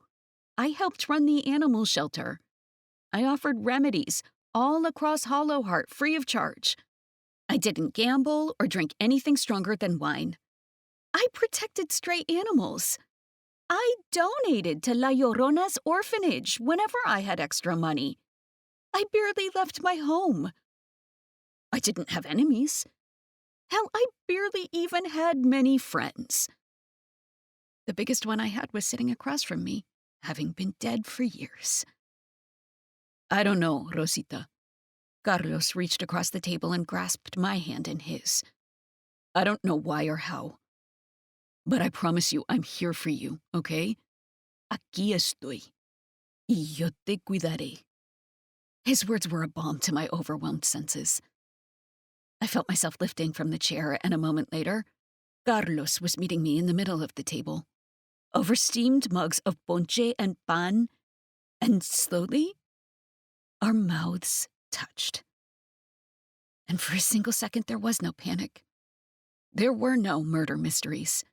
I helped run the animal shelter. I offered remedies all across Hollowhart free of charge. I didn't gamble or drink anything stronger than wine. I protected stray animals. I donated to La Llorona's orphanage whenever I had extra money. I barely left my home. I didn't have enemies. Hell, I barely even had many friends. The biggest one I had was sitting across from me, having been dead for years. I don't know, Rosita. Carlos reached across the table and grasped my hand in his. I don't know why or how, but I promise you I'm here for you, okay? Aquí estoy. Y yo te cuidaré. His words were a balm to my overwhelmed senses. I felt myself lifting from the chair, and a moment later, Carlos was meeting me in the middle of the table, over steamed mugs of ponche and pan, and slowly, our mouths touched. And for a single second, there was no panic. There were no murder mysteries.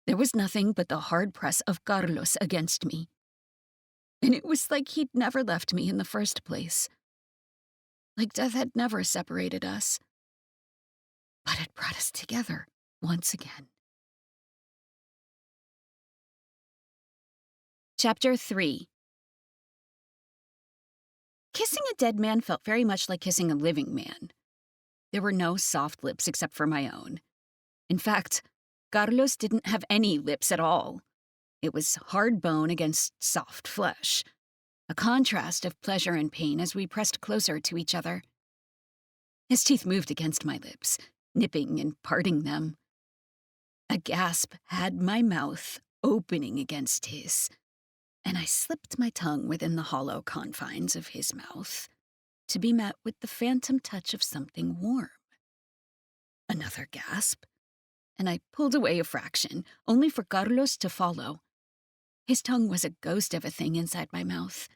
There was nothing but the hard press of Carlos against me. And it was like he'd never left me in the first place. Like death had never separated us. But it brought us together once again. Chapter 3. Kissing a dead man felt very much like kissing a living man. There were no soft lips except for my own. In fact, Carlos didn't have any lips at all. It was hard bone against soft flesh, a contrast of pleasure and pain as we pressed closer to each other. His teeth moved against my lips, nipping and parting them. A gasp had my mouth opening against his, and I slipped my tongue within the hollow confines of his mouth to be met with the phantom touch of something warm. Another gasp, and I pulled away a fraction, only for Carlos to follow. His tongue was a ghost of a thing inside my mouth.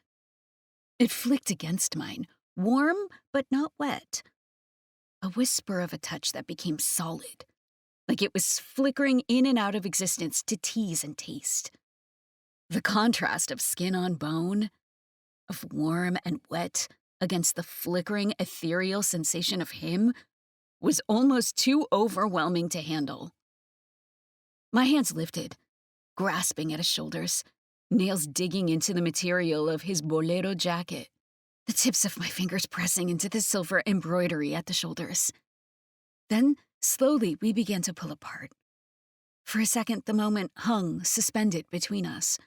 It flicked against mine, warm but not wet. A whisper of a touch that became solid, like it was flickering in and out of existence to tease and taste. The contrast of skin on bone, of warm and wet, against the flickering, ethereal sensation of him was almost too overwhelming to handle. My hands lifted, grasping at his shoulders, nails digging into the material of his bolero jacket, the tips of my fingers pressing into the silver embroidery at the shoulders. Then, slowly, we began to pull apart. For a second, the moment hung, suspended between us.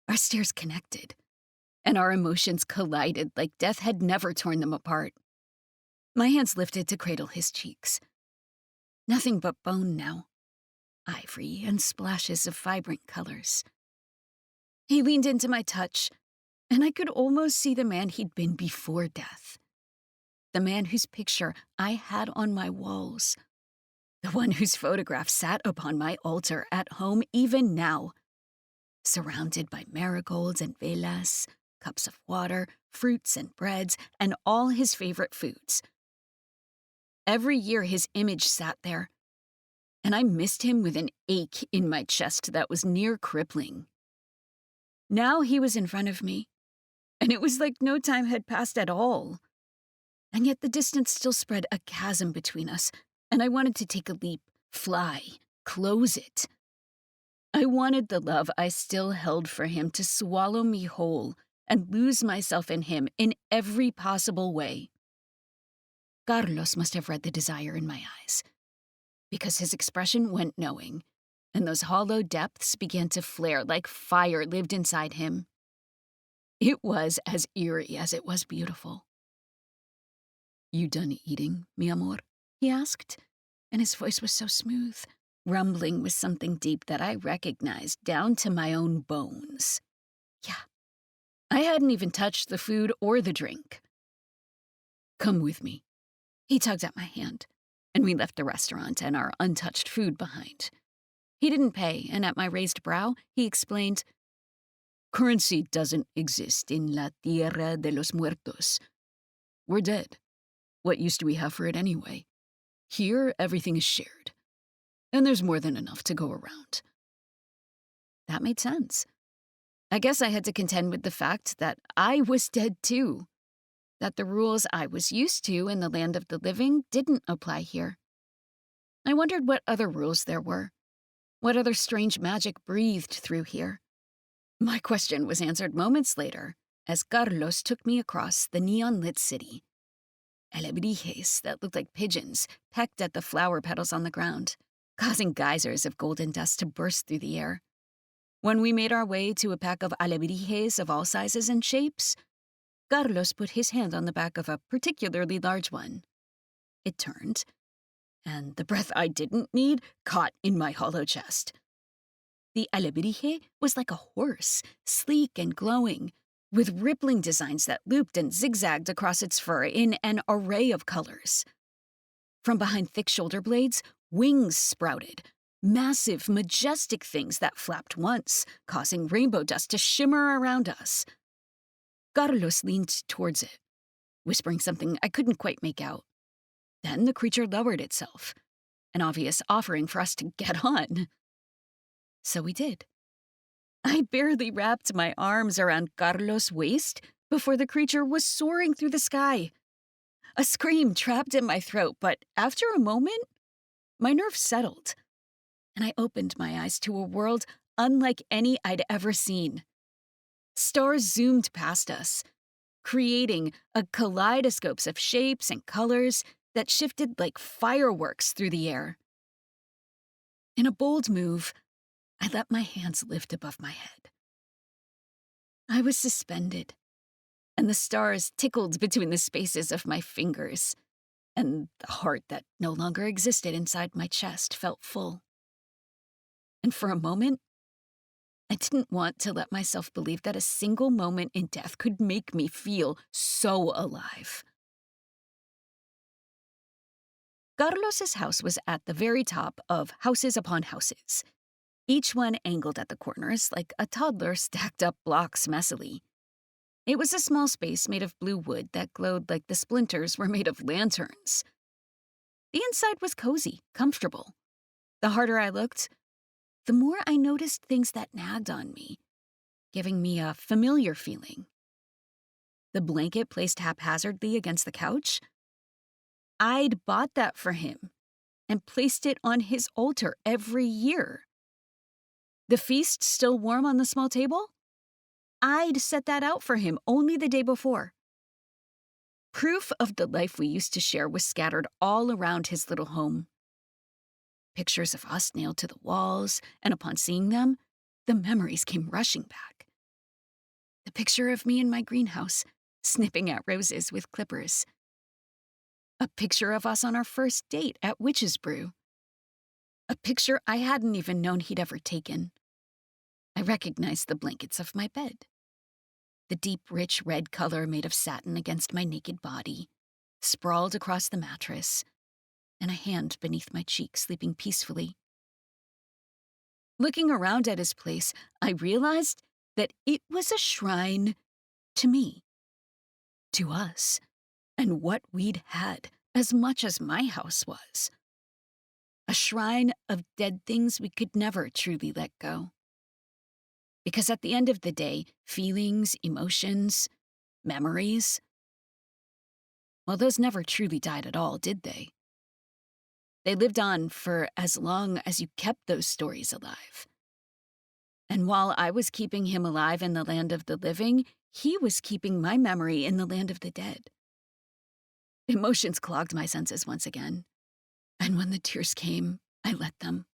Our stares connected, and our emotions collided like death had never torn them apart. My hands lifted to cradle his cheeks. Nothing but bone now, ivory and splashes of vibrant colors. He leaned into my touch, and I could almost see the man he'd been before death. The man whose picture I had on my walls. The one whose photograph sat upon my altar at home even now. Surrounded by marigolds and velas, cups of water, fruits and breads, and all his favorite foods. Every year his image sat there, and I missed him with an ache in my chest that was near crippling. Now he was in front of me, and it was like no time had passed at all. And yet the distance still spread a chasm between us, and I wanted to take a leap, fly, close it. I wanted the love I still held for him to swallow me whole and lose myself in him in every possible way. Carlos must have read the desire in my eyes, because his expression went knowing, and those hollow depths began to flare like fire lived inside him. It was as eerie as it was beautiful. "You done eating, mi amor?" he asked, and his voice was so smooth, rumbling with something deep that I recognized down to my own bones. Yeah, I hadn't even touched the food or the drink. "Come with me." He tugged at my hand. and we left the restaurant and our untouched food behind. He didn't pay, and at my raised brow, he explained, "Currency doesn't exist in la tierra de los muertos. We're dead. What use do we have for it anyway? Here, everything is shared. And there's more than enough to go around." That made sense. I guess I had to contend with the fact that I was dead too. That the rules I was used to in the land of the living didn't apply here. I wondered what other rules there were. What other strange magic breathed through here. My question was answered moments later as Carlos took me across the neon-lit city. Alebrijes that looked like pigeons pecked at the flower petals on the ground, causing geysers of golden dust to burst through the air. When we made our way to a pack of alebrijes of all sizes and shapes, Carlos put his hand on the back of a particularly large one. It turned, and the breath I didn't need caught in my hollow chest. The alebrije was like a horse, sleek and glowing, with rippling designs that looped and zigzagged across its fur in an array of colors. From behind thick shoulder blades, wings sprouted, massive, majestic things that flapped once, causing rainbow dust to shimmer around us. Carlos leaned towards it, whispering something I couldn't quite make out. Then the creature lowered itself, an obvious offering for us to get on. So we did. I barely wrapped my arms around Carlos' waist before the creature was soaring through the sky. A scream trapped in my throat, but after a moment, my nerves settled, and I opened my eyes to a world unlike any I'd ever seen. Stars zoomed past us, creating a kaleidoscope of shapes and colors that shifted like fireworks through the air. In a bold move, I let my hands lift above my head. I was suspended, and the stars tickled between the spaces of my fingers, and the heart that no longer existed inside my chest felt full. And for a moment, I didn't want to let myself believe that a single moment in death could make me feel so alive. Carlos's house was at the very top of houses upon houses, each one angled at the corners like a toddler stacked up blocks messily. It was a small space made of blue wood that glowed like the splinters were made of lanterns. The inside was cozy, comfortable. The harder I looked, the more I noticed things that nagged on me, giving me a familiar feeling. The blanket placed haphazardly against the couch? I'd bought that for him and placed it on his altar every year. The feast still warm on the small table? I'd set that out for him only the day before. Proof of the life we used to share was scattered all around his little home. Pictures of us nailed to the walls, and upon seeing them, the memories came rushing back. The picture of me in my greenhouse, snipping at roses with clippers. A picture of us on our first date at Witch's Brew. A picture I hadn't even known he'd ever taken. I recognized the blankets of my bed. The deep, rich red color made of satin against my naked body, sprawled across the mattress, and a hand beneath my cheek sleeping peacefully. Looking around at his place, I realized that it was a shrine to me, to us, and what we'd had as much as my house was. A shrine of dead things we could never truly let go. Because at the end of the day, feelings, emotions, memories, well, those never truly died at all, did they? They lived on for as long as you kept those stories alive. And while I was keeping him alive in the land of the living, he was keeping my memory in the land of the dead. Emotions clogged my senses once again, and when the tears came, I let them.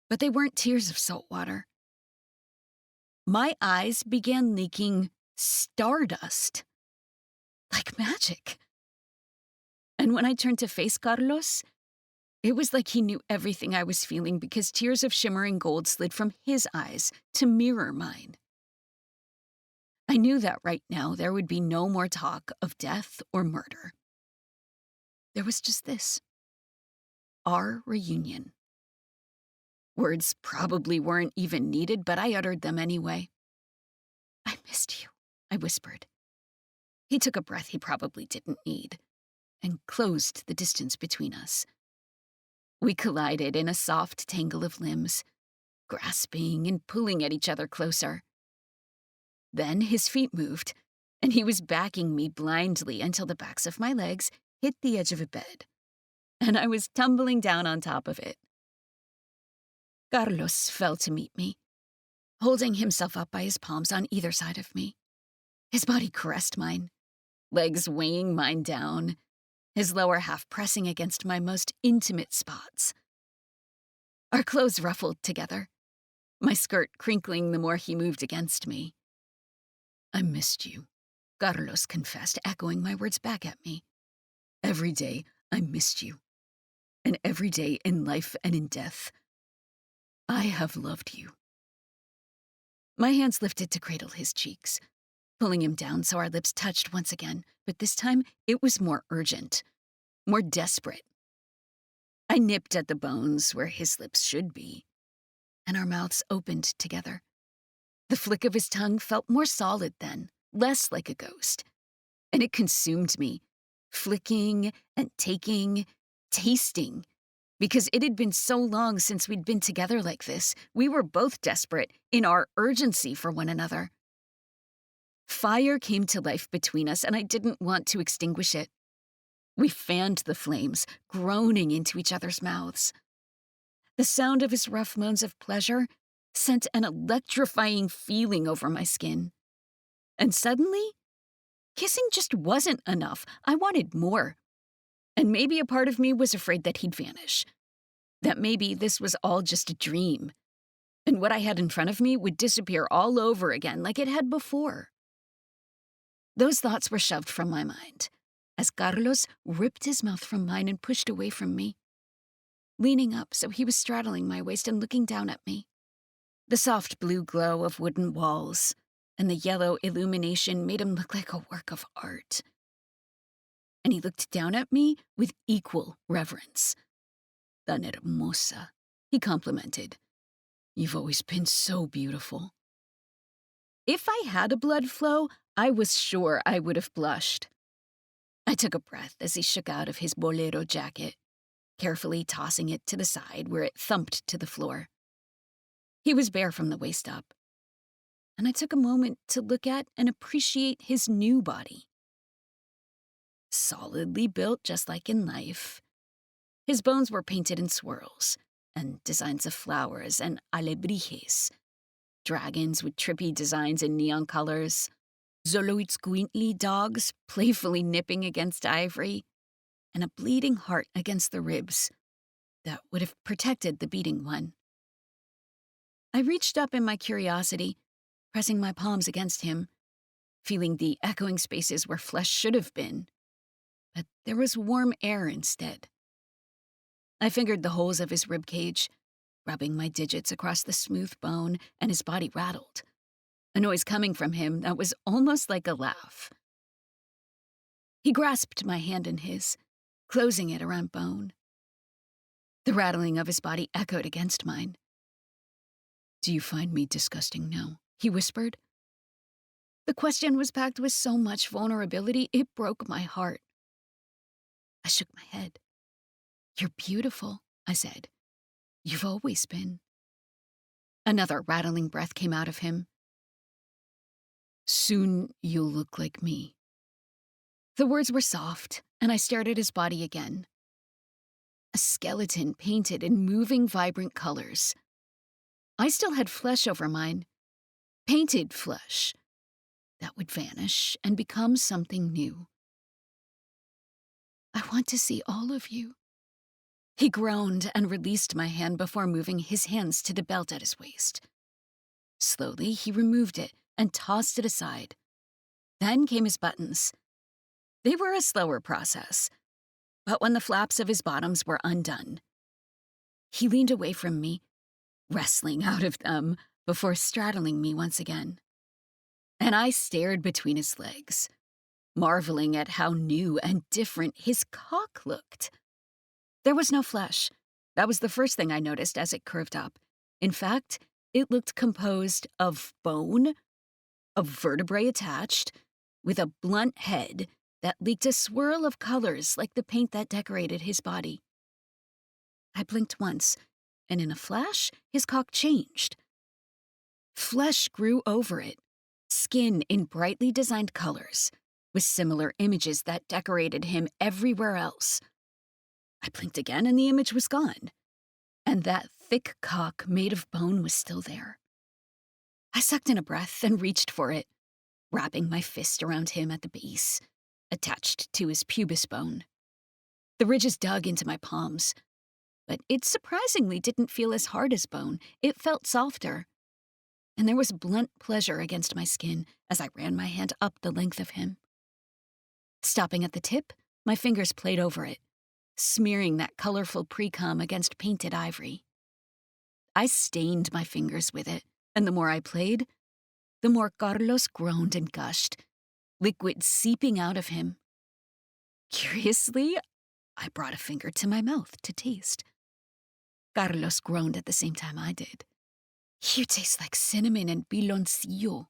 But they weren't tears of salt water. My eyes began leaking stardust, like magic. And when I turned to face Carlos, it was like he knew everything I was feeling because tears of shimmering gold slid from his eyes to mirror mine. I knew that right now there would be no more talk of death or murder. There was just this, our reunion. Words probably weren't even needed, but I uttered them anyway. I missed you, I whispered. He took a breath he probably didn't need and closed the distance between us. We collided in a soft tangle of limbs, grasping and pulling at each other closer. Then his feet moved, and he was backing me blindly until the backs of my legs hit the edge of a bed, and I was tumbling down on top of it. Carlos fell to meet me, holding himself up by his palms on either side of me. His body caressed mine, legs weighing mine down, his lower half pressing against my most intimate spots. Our clothes ruffled together, my skirt crinkling the more he moved against me. I missed you, Carlos confessed, echoing my words back at me. Every day, I missed you. And every day in life and in death, I have loved you. My hands lifted to cradle his cheeks, pulling him down so our lips touched once again, but this time it was more urgent, more desperate. I nipped at the bones where his lips should be, and our mouths opened together. The flick of his tongue felt more solid then, less like a ghost, and it consumed me, flicking and taking, tasting, because it had been so long since we'd been together like this. We were both desperate in our urgency for one another. Fire came to life between us, and I didn't want to extinguish it. We fanned the flames, groaning into each other's mouths. The sound of his rough moans of pleasure sent an electrifying feeling over my skin. And suddenly, kissing just wasn't enough. I wanted more. And maybe a part of me was afraid that he'd vanish. That maybe this was all just a dream. And what I had in front of me would disappear all over again like it had before. Those thoughts were shoved from my mind as Carlos ripped his mouth from mine and pushed away from me, leaning up so he was straddling my waist and looking down at me. The soft blue glow of wooden walls and the yellow illumination made him look like a work of art. And he looked down at me with equal reverence. Tan hermosa, he complimented. You've always been so beautiful. If I had a blood flow, I was sure I would have blushed. I took a breath as he shook out of his bolero jacket, carefully tossing it to the side where it thumped to the floor. He was bare from the waist up, and I took a moment to look at and appreciate his new body. Solidly built just like in life. His bones were painted in swirls and designs of flowers and alebrijes, dragons with trippy designs in neon colors, Xoloitzcuintli dogs playfully nipping against ivory, and a bleeding heart against the ribs that would have protected the beating one. I reached up in my curiosity, pressing my palms against him, feeling the echoing spaces where flesh should have been, but there was warm air instead. I fingered the holes of his rib cage, rubbing my digits across the smooth bone, and his body rattled, a noise coming from him that was almost like a laugh. He grasped my hand in his, closing it around bone. The rattling of his body echoed against mine. Do you find me disgusting now? He whispered. The question was packed with so much vulnerability, it broke my heart. I shook my head. You're beautiful, I said. You've always been. Another rattling breath came out of him. Soon you'll look like me. The words were soft, and I stared at his body again. A skeleton painted in moving, vibrant colors. I still had flesh over mine. Painted flesh. That would vanish and become something new. I want to see all of you. He groaned and released my hand before moving his hands to the belt at his waist. Slowly, he removed it and tossed it aside. Then came his buttons. They were a slower process, but when the flaps of his bottoms were undone, he leaned away from me, wrestling out of them before straddling me once again. And I stared between his legs, marveling at how new and different his cock looked. There was no flesh. That was the first thing I noticed as it curved up. In fact, it looked composed of bone, of vertebrae attached, with a blunt head that leaked a swirl of colors like the paint that decorated his body. I blinked once, and in a flash, his cock changed. Flesh grew over it, skin in brightly designed colors, with similar images that decorated him everywhere else. I blinked again, and the image was gone. And that thick cock made of bone was still there. I sucked in a breath and reached for it, wrapping my fist around him at the base, attached to his pubis bone. The ridges dug into my palms, but it surprisingly didn't feel as hard as bone. It felt softer. And there was blunt pleasure against my skin as I ran my hand up the length of him. Stopping at the tip, my fingers played over it, smearing that colorful pre-cum against painted ivory. I stained my fingers with it, and the more I played, the more Carlos groaned and gushed, liquid seeping out of him. Curiously, I brought a finger to my mouth to taste. Carlos groaned at the same time I did. "You taste like cinnamon and piloncillo."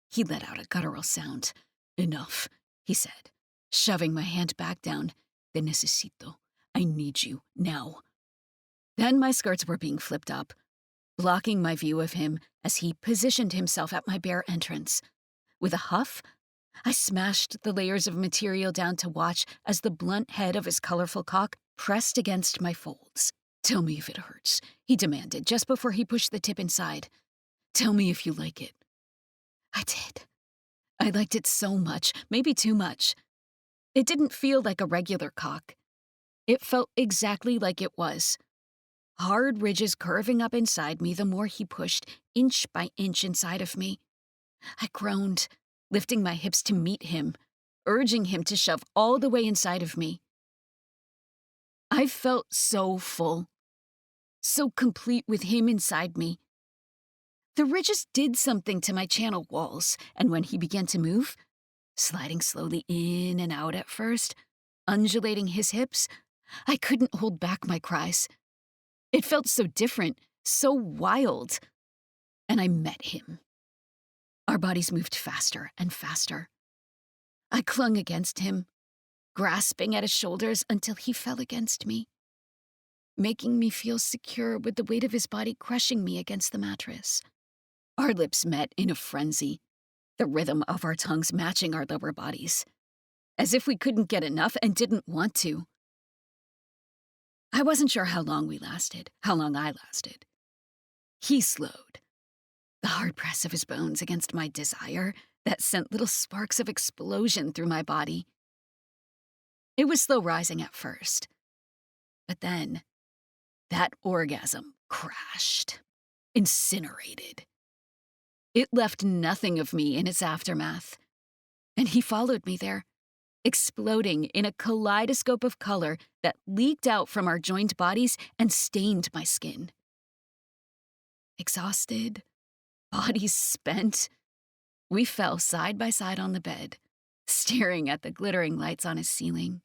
He let out a guttural sound. "Enough," he said, shoving my hand back down. "Te necesito. I need you, now." Then my skirts were being flipped up, blocking my view of him as he positioned himself at my bare entrance. With a huff, I smashed the layers of material down to watch as the blunt head of his colorful cock pressed against my folds. "Tell me if it hurts," he demanded just before he pushed the tip inside. "Tell me if you like it." I did. I liked it so much, maybe too much. It didn't feel like a regular cock. It felt exactly like it was. Hard ridges curving up inside me the more he pushed, inch by inch inside of me. I groaned, lifting my hips to meet him, urging him to shove all the way inside of me. I felt so full, so complete with him inside me. The ridges did something to my channel walls, and when he began to move, sliding slowly in and out at first, undulating his hips, I couldn't hold back my cries. It felt so different, so wild. And I met him. Our bodies moved faster and faster. I clung against him, grasping at his shoulders until he fell against me, making me feel secure with the weight of his body crushing me against the mattress. Our lips met in a frenzy, the rhythm of our tongues matching our lower bodies, as if we couldn't get enough and didn't want to. I wasn't sure how long I lasted. He slowed, the hard press of his bones against my desire that sent little sparks of explosion through my body. It was slow rising at first, but then that orgasm crashed, incinerated. It left nothing of me in its aftermath, and he followed me there, exploding in a kaleidoscope of color that leaked out from our joined bodies and stained my skin. Exhausted, bodies spent, we fell side by side on the bed, staring at the glittering lights on his ceiling.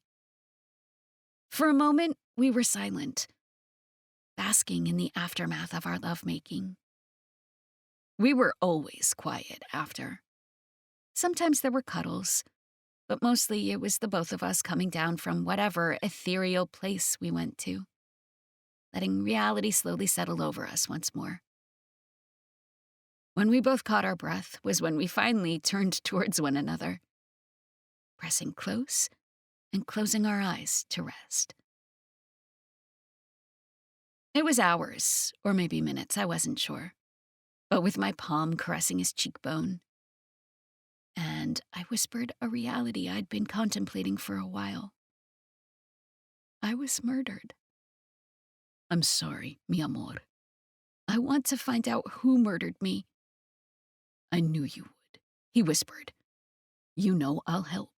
For a moment, we were silent, basking in the aftermath of our lovemaking. We were always quiet after. Sometimes there were cuddles, but mostly it was the both of us coming down from whatever ethereal place we went to, letting reality slowly settle over us once more. When we both caught our breath was when we finally turned towards one another, pressing close and closing our eyes to rest. It was hours, or maybe minutes, I wasn't sure, but with my palm caressing his cheekbone, and I whispered a reality I'd been contemplating for a while. I was murdered. "I'm sorry, mi amor. I want to find out who murdered me." "I knew you would," he whispered. "You know I'll help.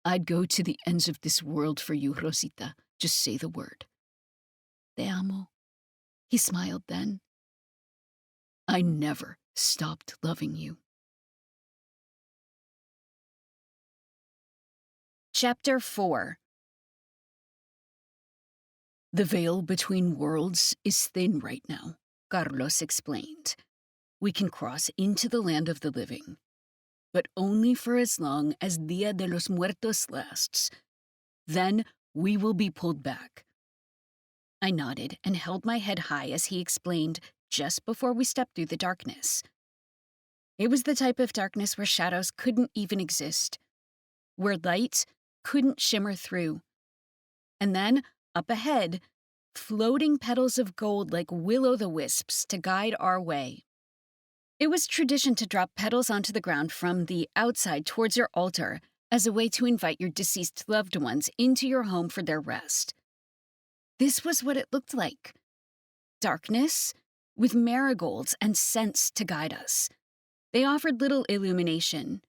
I'd go to the ends of this world for you, Rosita. Just say the word." "Te amo." He smiled then. "I never stopped loving you." Chapter 4. The veil between worlds is thin right now, Carlos explained. We can cross into the land of the living, but only for as long as Dia de los Muertos lasts. Then we will be pulled back. I nodded and held my head high as he explained just before we stepped through the darkness. It was the type of darkness where shadows couldn't even exist, where light couldn't shimmer through. And then, up ahead, floating petals of gold like will-o'-the-wisps to guide our way. It was tradition to drop petals onto the ground from the outside towards your altar as a way to invite your deceased loved ones into your home for their rest. This was what it looked like. Darkness, with marigolds and scents to guide us. They offered little illumination,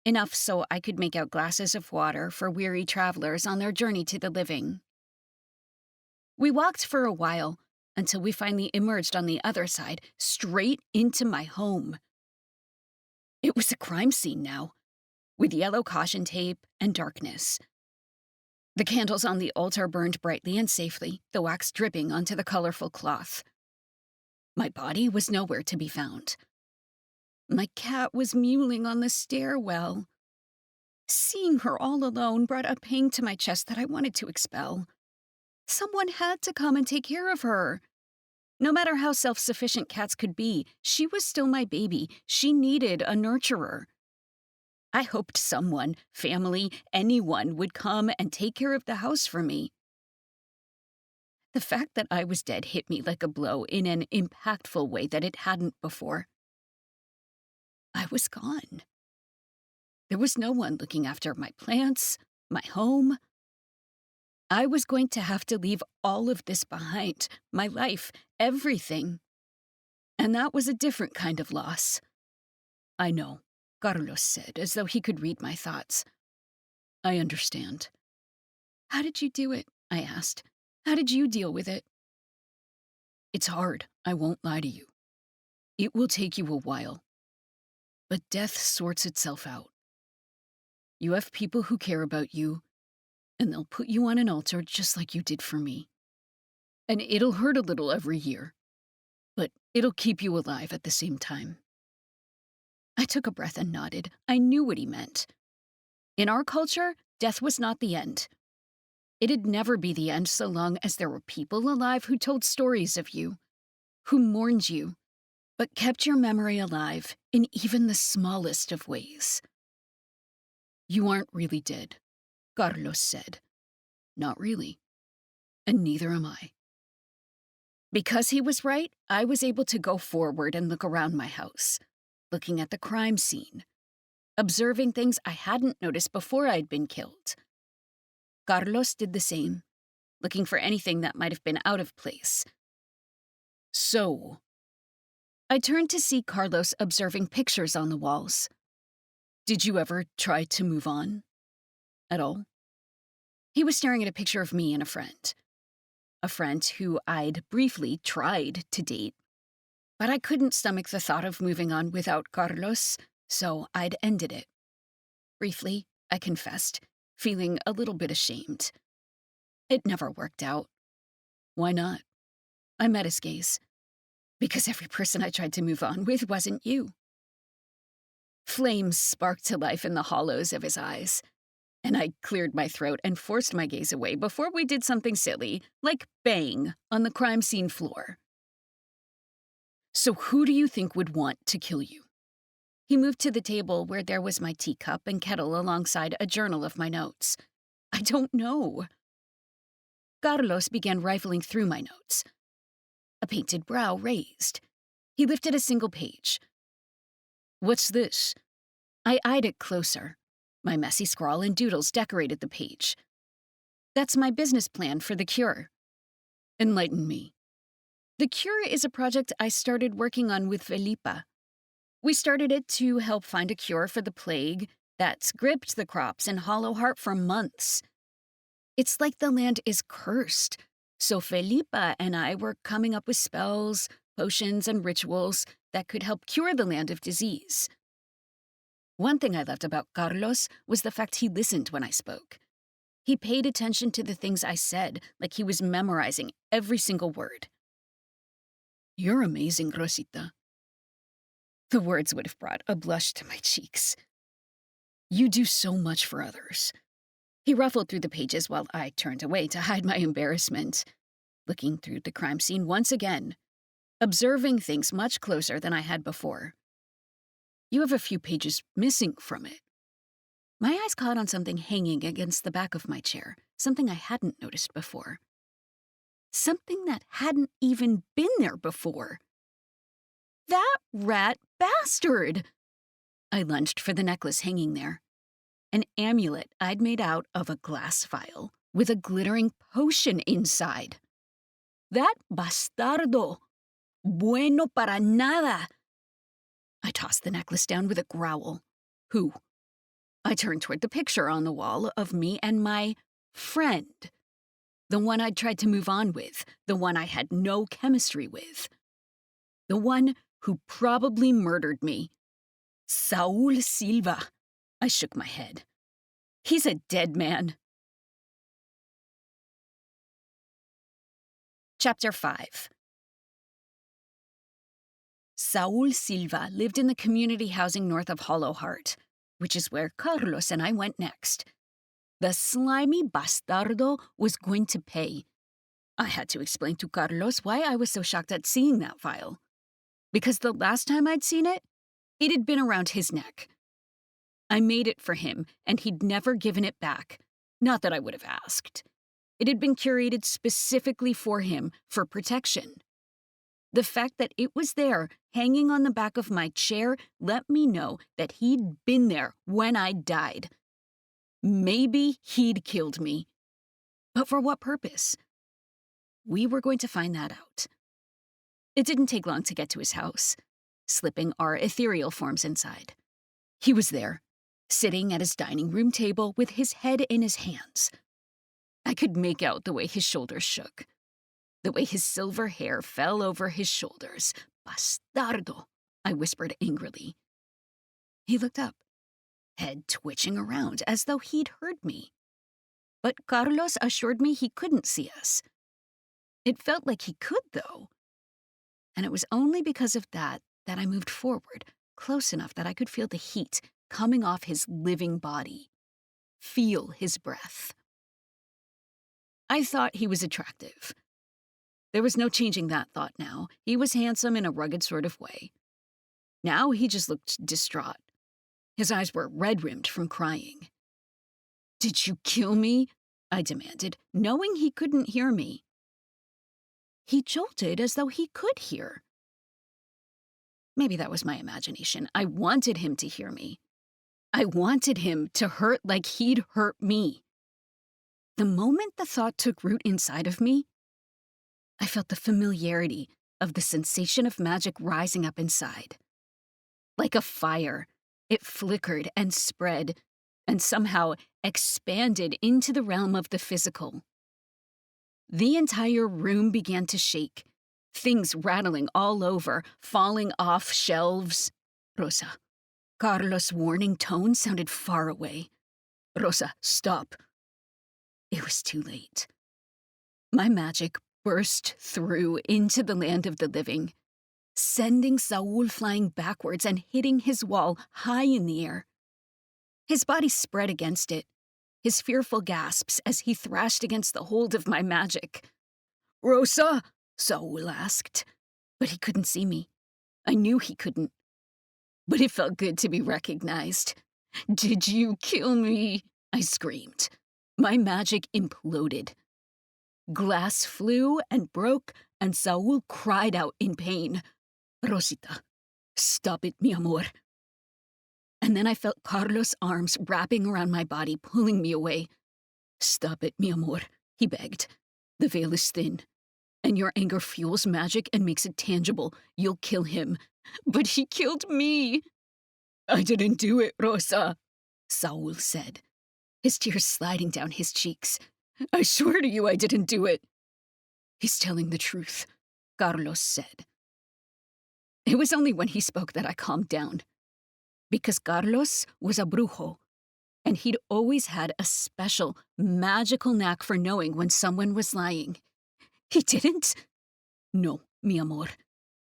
enough so I could make out glasses of water for weary travelers on their journey to the living. We walked for a while until we finally emerged on the other side, straight into my home. It was a crime scene now, with yellow caution tape and darkness. The candles on the altar burned brightly and safely, the wax dripping onto the colorful cloth. My body was nowhere to be found. My cat was mewling on the stairwell. Seeing her all alone brought a pain to my chest that I wanted to expel. Someone had to come and take care of her. No matter how self-sufficient cats could be, she was still my baby. She needed a nurturer. I hoped someone, family, anyone would come and take care of the house for me. The fact that I was dead hit me like a blow in an impactful way that it hadn't before. I was gone. There was no one looking after my plants, my home. I was going to have to leave all of this behind, my life, everything. And that was a different kind of loss. I know, Carlos said, as though he could read my thoughts. I understand. How did you do it? I asked. How did you deal with it? It's hard, I won't lie to you. It will take you a while. But death sorts itself out. You have people who care about you, and they'll put you on an altar just like you did for me. And it'll hurt a little every year, but it'll keep you alive at the same time. I took a breath and nodded. I knew what he meant. In our culture, death was not the end. It'd never be the end so long as there were people alive who told stories of you, who mourned you, but kept your memory alive in even the smallest of ways. You aren't really dead, Carlos said. Not really. And neither am I. Because he was right, I was able to go forward and look around my house, looking at the crime scene, observing things I hadn't noticed before I'd been killed. Carlos did the same, looking for anything that might have been out of place. So, I turned to see Carlos observing pictures on the walls. Did you ever try to move on? At all? He was staring at a picture of me and a friend who I'd briefly tried to date. But I couldn't stomach the thought of moving on without Carlos, so I'd ended it. Briefly, I confessed, feeling a little bit ashamed. It never worked out. Why not? I met his gaze. Because every person I tried to move on with wasn't you. Flames sparked to life in the hollows of his eyes, and I cleared my throat and forced my gaze away before we did something silly, like bang, on the crime scene floor. So who do you think would want to kill you? He moved to the table where there was my teacup and kettle alongside a journal of my notes. I don't know. Carlos began rifling through my notes. A painted brow raised. He lifted a single page. What's this? I eyed it closer. My messy scrawl and doodles decorated the page. That's my business plan for the cure. Enlighten me. The cure is a project I started working on with Felipa. We started it to help find a cure for the plague that's gripped the crops in Hollowhart for months. It's like the land is cursed, so Felipa and I were coming up with spells, potions, and rituals that could help cure the land of disease. One thing I loved about Carlos was the fact he listened when I spoke. He paid attention to the things I said, like he was memorizing every single word. "You're amazing, Rosita." The words would have brought a blush to my cheeks. "You do so much for others." He ruffled through the pages while I turned away to hide my embarrassment, looking through the crime scene once again, observing things much closer than I had before. "You have a few pages missing from it." My eyes caught on something hanging against the back of my chair, something I hadn't noticed before. Something that hadn't even been there before. That rat bastard! I lunged for the necklace hanging there. An amulet I'd made out of a glass vial with a glittering potion inside. That bastardo! Bueno para nada! I tossed the necklace down with a growl. Who? I turned toward the picture on the wall of me and my friend. The one I'd tried to move on with, the one I had no chemistry with. The one who probably murdered me. Saul Silva. I shook my head. He's a dead man. Chapter 5. Saul Silva lived in the community housing north of Hollowhart, which is where Carlos and I went next. The slimy bastardo was going to pay. I had to explain to Carlos why I was so shocked at seeing that vial. Because the last time I'd seen it, it had been around his neck. I made it for him, and he'd never given it back. Not that I would have asked. It had been curated specifically for him, for protection. The fact that it was there, hanging on the back of my chair, let me know that he'd been there when I died. Maybe he'd killed me. But for what purpose? We were going to find that out. It didn't take long to get to his house, slipping our ethereal forms inside. He was there, sitting at his dining room table with his head in his hands. I could make out the way his shoulders shook, the way his silver hair fell over his shoulders. Bastardo, I whispered angrily. He looked up, head twitching around as though he'd heard me. But Carlos assured me he couldn't see us. It felt like he could, though. And it was only because of that I moved forward, close enough that I could feel the heat coming off his living body. Feel his breath. I thought he was attractive. There was no changing that thought now. He was handsome in a rugged sort of way. Now he just looked distraught. His eyes were red-rimmed from crying. "Did you kill me?" I demanded, knowing he couldn't hear me. He jolted as though he could hear. Maybe that was my imagination. I wanted him to hear me. I wanted him to hurt like he'd hurt me. The moment the thought took root inside of me, I felt the familiarity of the sensation of magic rising up inside. Like a fire, it flickered and spread, and somehow expanded into the realm of the physical. The entire room began to shake, things rattling all over, falling off shelves. "Rosa." Carlos' warning tone sounded far away. "Rosa, stop." It was too late. My magic burst through into the land of the living, sending Saul flying backwards and hitting his wall high in the air. His body spread against it, his fearful gasps as he thrashed against the hold of my magic. "Rosa?" Saul asked, but he couldn't see me. I knew he couldn't. But it felt good to be recognized. "Did you kill me?" I screamed. My magic imploded. Glass flew and broke, and Saul cried out in pain. "Rosita, stop it, mi amor." And then I felt Carlos' arms wrapping around my body, pulling me away. "Stop it, mi amor," he begged. "The veil is thin, and your anger fuels magic and makes it tangible. You'll kill him." "But he killed me." "I didn't do it, Rosa," Saul said, his tears sliding down his cheeks. "I swear to you I didn't do it." "He's telling the truth," Carlos said. It was only when he spoke that I calmed down. Because Carlos was a brujo, And he'd always had a special, magical knack for knowing when someone was lying. He didn't? No, mi amor.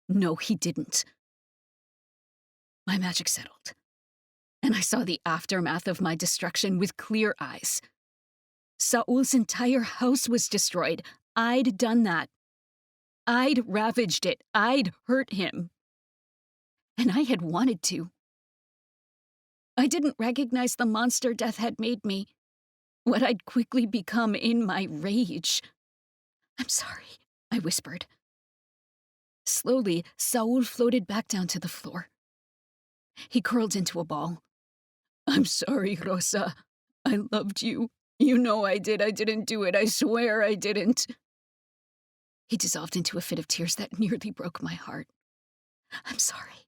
No, he didn't. My magic settled, and I saw the aftermath of my destruction with clear eyes. Saul's entire house was destroyed. I'd done that. I'd ravaged it. I'd hurt him. And I had wanted to. I didn't recognize the monster death had made me, what I'd quickly become in my rage. I'm sorry, I whispered. Slowly, Saul floated back down to the floor. He curled into a ball. I'm sorry, Rosa. I loved you. You know I did. I didn't do it. I swear I didn't. He dissolved into a fit of tears that nearly broke my heart. I'm sorry.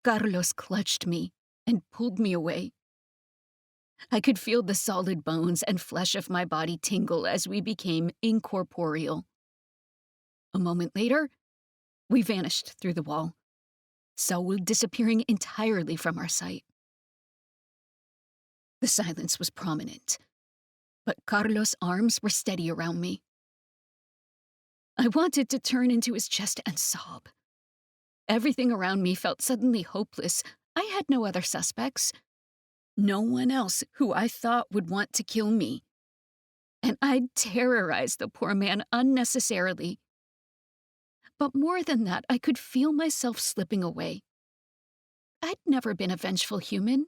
Carlos clutched me and pulled me away. I could feel the solid bones and flesh of my body tingle as we became incorporeal. A moment later, we vanished through the wall, Saul disappearing entirely from our sight. The silence was prominent, but Carlos' arms were steady around me. I wanted to turn into his chest and sob. Everything around me felt suddenly hopeless. I had no other suspects. No one else who I thought would want to kill me. And I'd terrorized the poor man unnecessarily. But more than that, I could feel myself slipping away. I'd never been a vengeful human.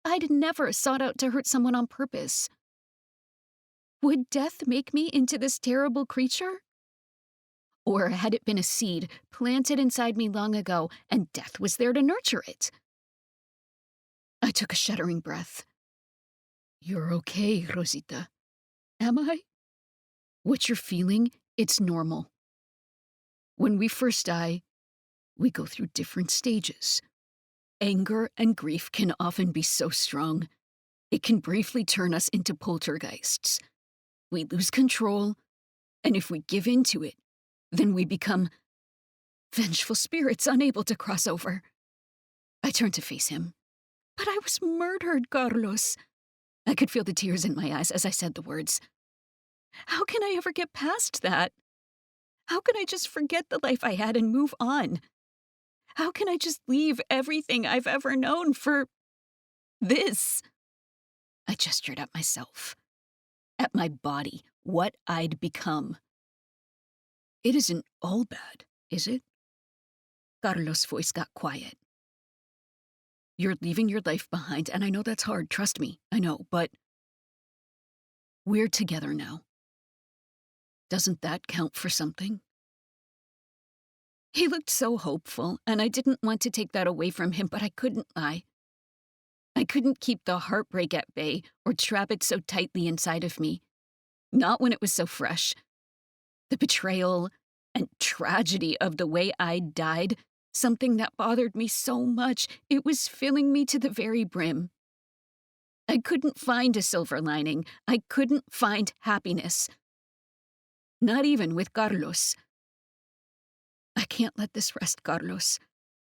I'd never sought out to hurt someone on purpose. Would death make me into this terrible creature? Or had it been a seed planted inside me long ago, and death was there to nurture it? I took a shuddering breath. You're okay, Rosita. Am I? What you're feeling, it's normal. When we first die, we go through different stages. Anger and grief can often be so strong, it can briefly turn us into poltergeists. We lose control, and if we give in to it, then we become vengeful spirits unable to cross over. I turned to face him. But I was murdered, Carlos. I could feel the tears in my eyes as I said the words. How can I ever get past that? How can I just forget the life I had and move on? How can I just leave everything I've ever known for this? I gestured at myself, at my body, what I'd become. It isn't all bad, is it? Carlos' voice got quiet. You're leaving your life behind, and I know that's hard, trust me, I know, but we're together now. Doesn't that count for something? He looked so hopeful, and I didn't want to take that away from him, but I couldn't lie. I couldn't keep the heartbreak at bay or trap it so tightly inside of me. Not when it was so fresh. The betrayal and tragedy of the way I died, something that bothered me so much, it was filling me to the very brim. I couldn't find a silver lining. I couldn't find happiness. Not even with Carlos. I can't let this rest, Carlos,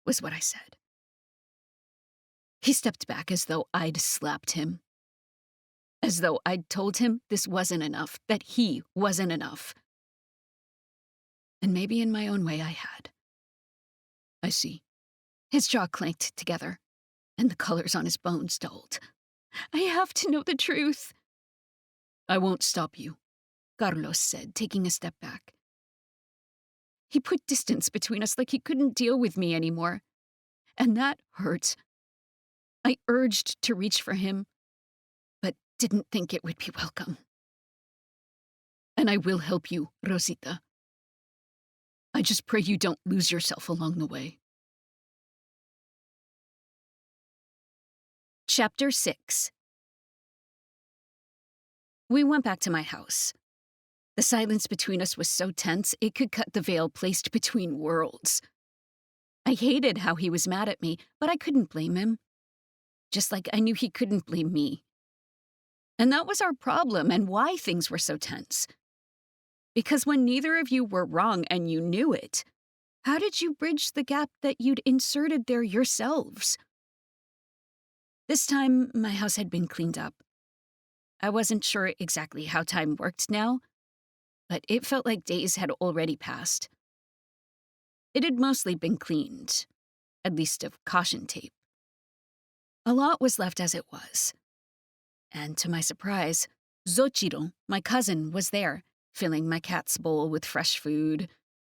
was what I said. He stepped back as though I'd slapped him. As though I'd told him this wasn't enough, that he wasn't enough. And maybe in my own way I had. I see. His jaw clanked together, and the colors on his bones dulled. I have to know the truth. I won't stop you, Carlos said, taking a step back. He put distance between us like he couldn't deal with me anymore. And that hurt. I urged to reach for him, but didn't think it would be welcome. And I will help you, Rosita. I just pray you don't lose yourself along the way. Chapter 6. We went back to my house. The silence between us was so tense, it could cut the veil placed between worlds. I hated how he was mad at me, but I couldn't blame him. Just like I knew he couldn't blame me. And that was our problem and why things were so tense. Because when neither of you were wrong and you knew it, how did you bridge the gap that you'd inserted there yourselves? This time, my house had been cleaned up. I wasn't sure exactly how time worked now, but it felt like days had already passed. It had mostly been cleaned, at least of caution tape. A lot was left as it was. And to my surprise, Zochiro, my cousin, was there, filling my cat's bowl with fresh food,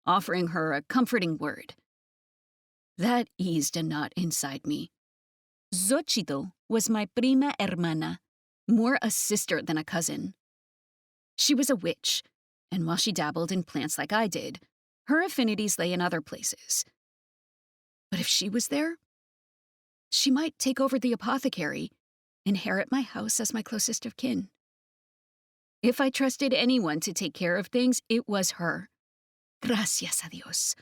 offering her a comforting word. That eased a knot inside me. Zochiro was my prima hermana, more a sister than a cousin. She was a witch, and while she dabbled in plants like I did, her affinities lay in other places. But if she was there, she might take over the apothecary, inherit my house as my closest of kin. If I trusted anyone to take care of things, it was her. Gracias a Dios.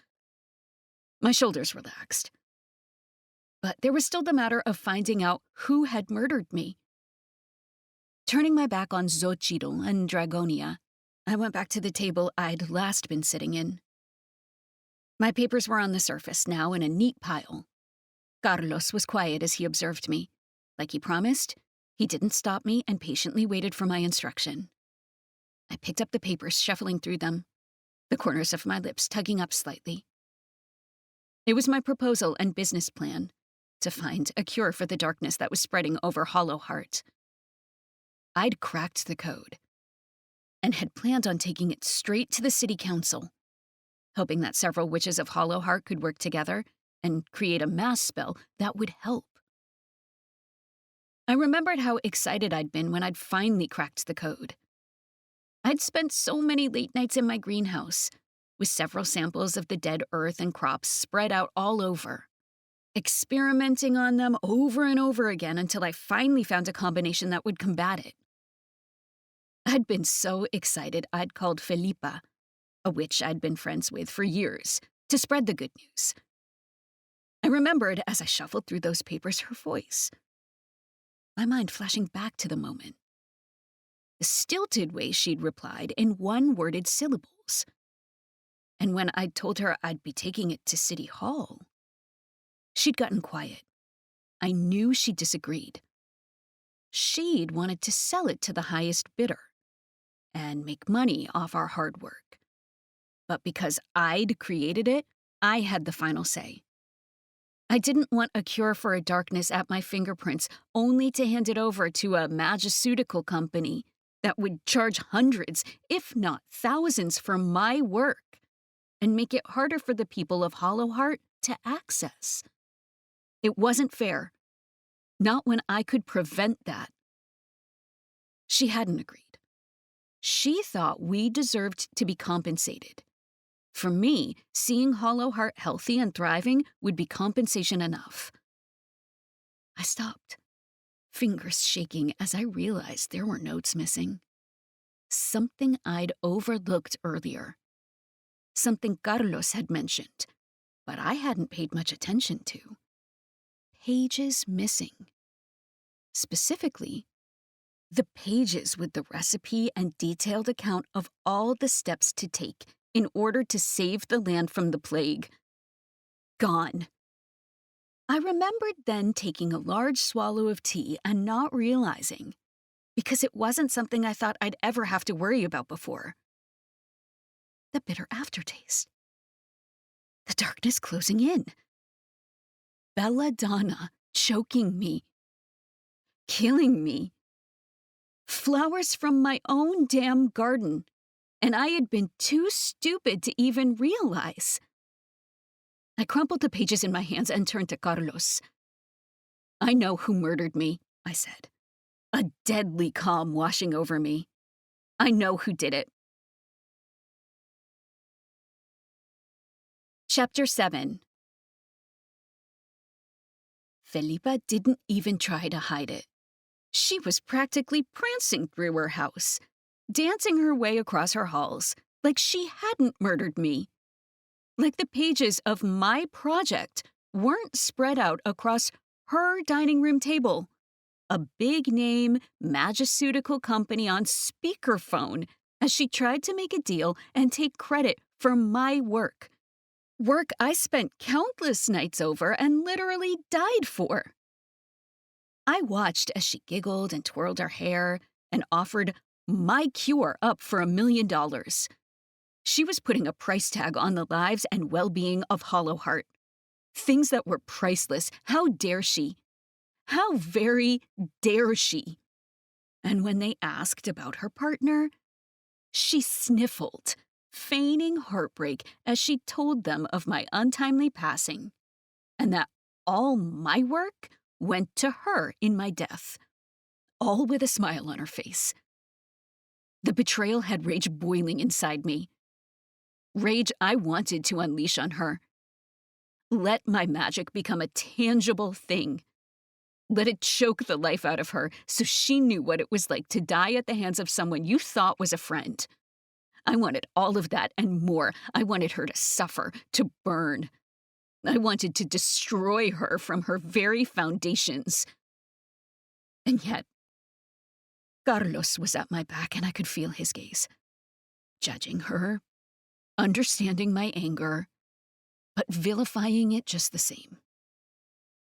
My shoulders relaxed. But there was still the matter of finding out who had murdered me. Turning my back on Zochiro and Dragonia, I went back to the table I'd last been sitting in. My papers were on the surface now in a neat pile. Carlos was quiet as he observed me. Like he promised, he didn't stop me and patiently waited for my instruction. I picked up the papers, shuffling through them, the corners of my lips tugging up slightly. It was my proposal and business plan to find a cure for the darkness that was spreading over Hollowhart. I'd cracked the code and had planned on taking it straight to the city council, hoping that several witches of Hollowhart could work together and create a mass spell that would help. I remembered how excited I'd been when I'd finally cracked the code. I'd spent so many late nights in my greenhouse, with several samples of the dead earth and crops spread out all over, experimenting on them over and over again until I finally found a combination that would combat it. I'd been so excited I'd called Felipa, a witch I'd been friends with for years, to spread the good news. I remembered as I shuffled through those papers her voice, my mind flashing back to the moment. The stilted way she'd replied in one-worded syllables. And when I'd told her I'd be taking it to City Hall, she'd gotten quiet. I knew she disagreed. She'd wanted to sell it to the highest bidder and make money off our hard work. But because I'd created it, I had the final say. I didn't want a cure for a darkness at my fingerprints only to hand it over to a magiceutical company that would charge hundreds, if not thousands, for my work and make it harder for the people of Hollowhart to access. It wasn't fair. Not when I could prevent that. She hadn't agreed. She thought we deserved to be compensated. For me, seeing Hollowhart healthy and thriving would be compensation enough. I stopped, fingers shaking as I realized there were notes missing. Something I'd overlooked earlier. Something Carlos had mentioned, but I hadn't paid much attention to. Pages missing. Specifically, the pages with the recipe and detailed account of all the steps to take in order to save the land from the plague. Gone. I remembered then taking a large swallow of tea and not realizing, because it wasn't something I thought I'd ever have to worry about before. The bitter aftertaste. The darkness closing in. Belladonna choking me. Killing me. Flowers from my own damn garden. And I had been too stupid to even realize. I crumpled the pages in my hands and turned to Carlos. I know who murdered me, I said, a deadly calm washing over me. I know who did it. Chapter 7. Felipa didn't even try to hide it. She was practically prancing through her house, dancing her way across her halls, like she hadn't murdered me. Like the pages of my project weren't spread out across her dining room table. A big-name magiceutical company on speakerphone as she tried to make a deal and take credit for my work. Work I spent countless nights over and literally died for. I watched as she giggled and twirled her hair and offered my cure up for $1 million. She was putting a price tag on the lives and well-being of Hollowhart. Things that were priceless. How dare she? How very dare she? And when they asked about her partner, she sniffled, feigning heartbreak as she told them of my untimely passing, and that all my work went to her in my death, all with a smile on her face. The betrayal had rage boiling inside me. Rage I wanted to unleash on her. Let my magic become a tangible thing. Let it choke the life out of her so she knew what it was like to die at the hands of someone you thought was a friend. I wanted all of that and more. I wanted her to suffer, to burn. I wanted to destroy her from her very foundations. And yet, Carlos was at my back and I could feel his gaze, judging her, understanding my anger, but vilifying it just the same.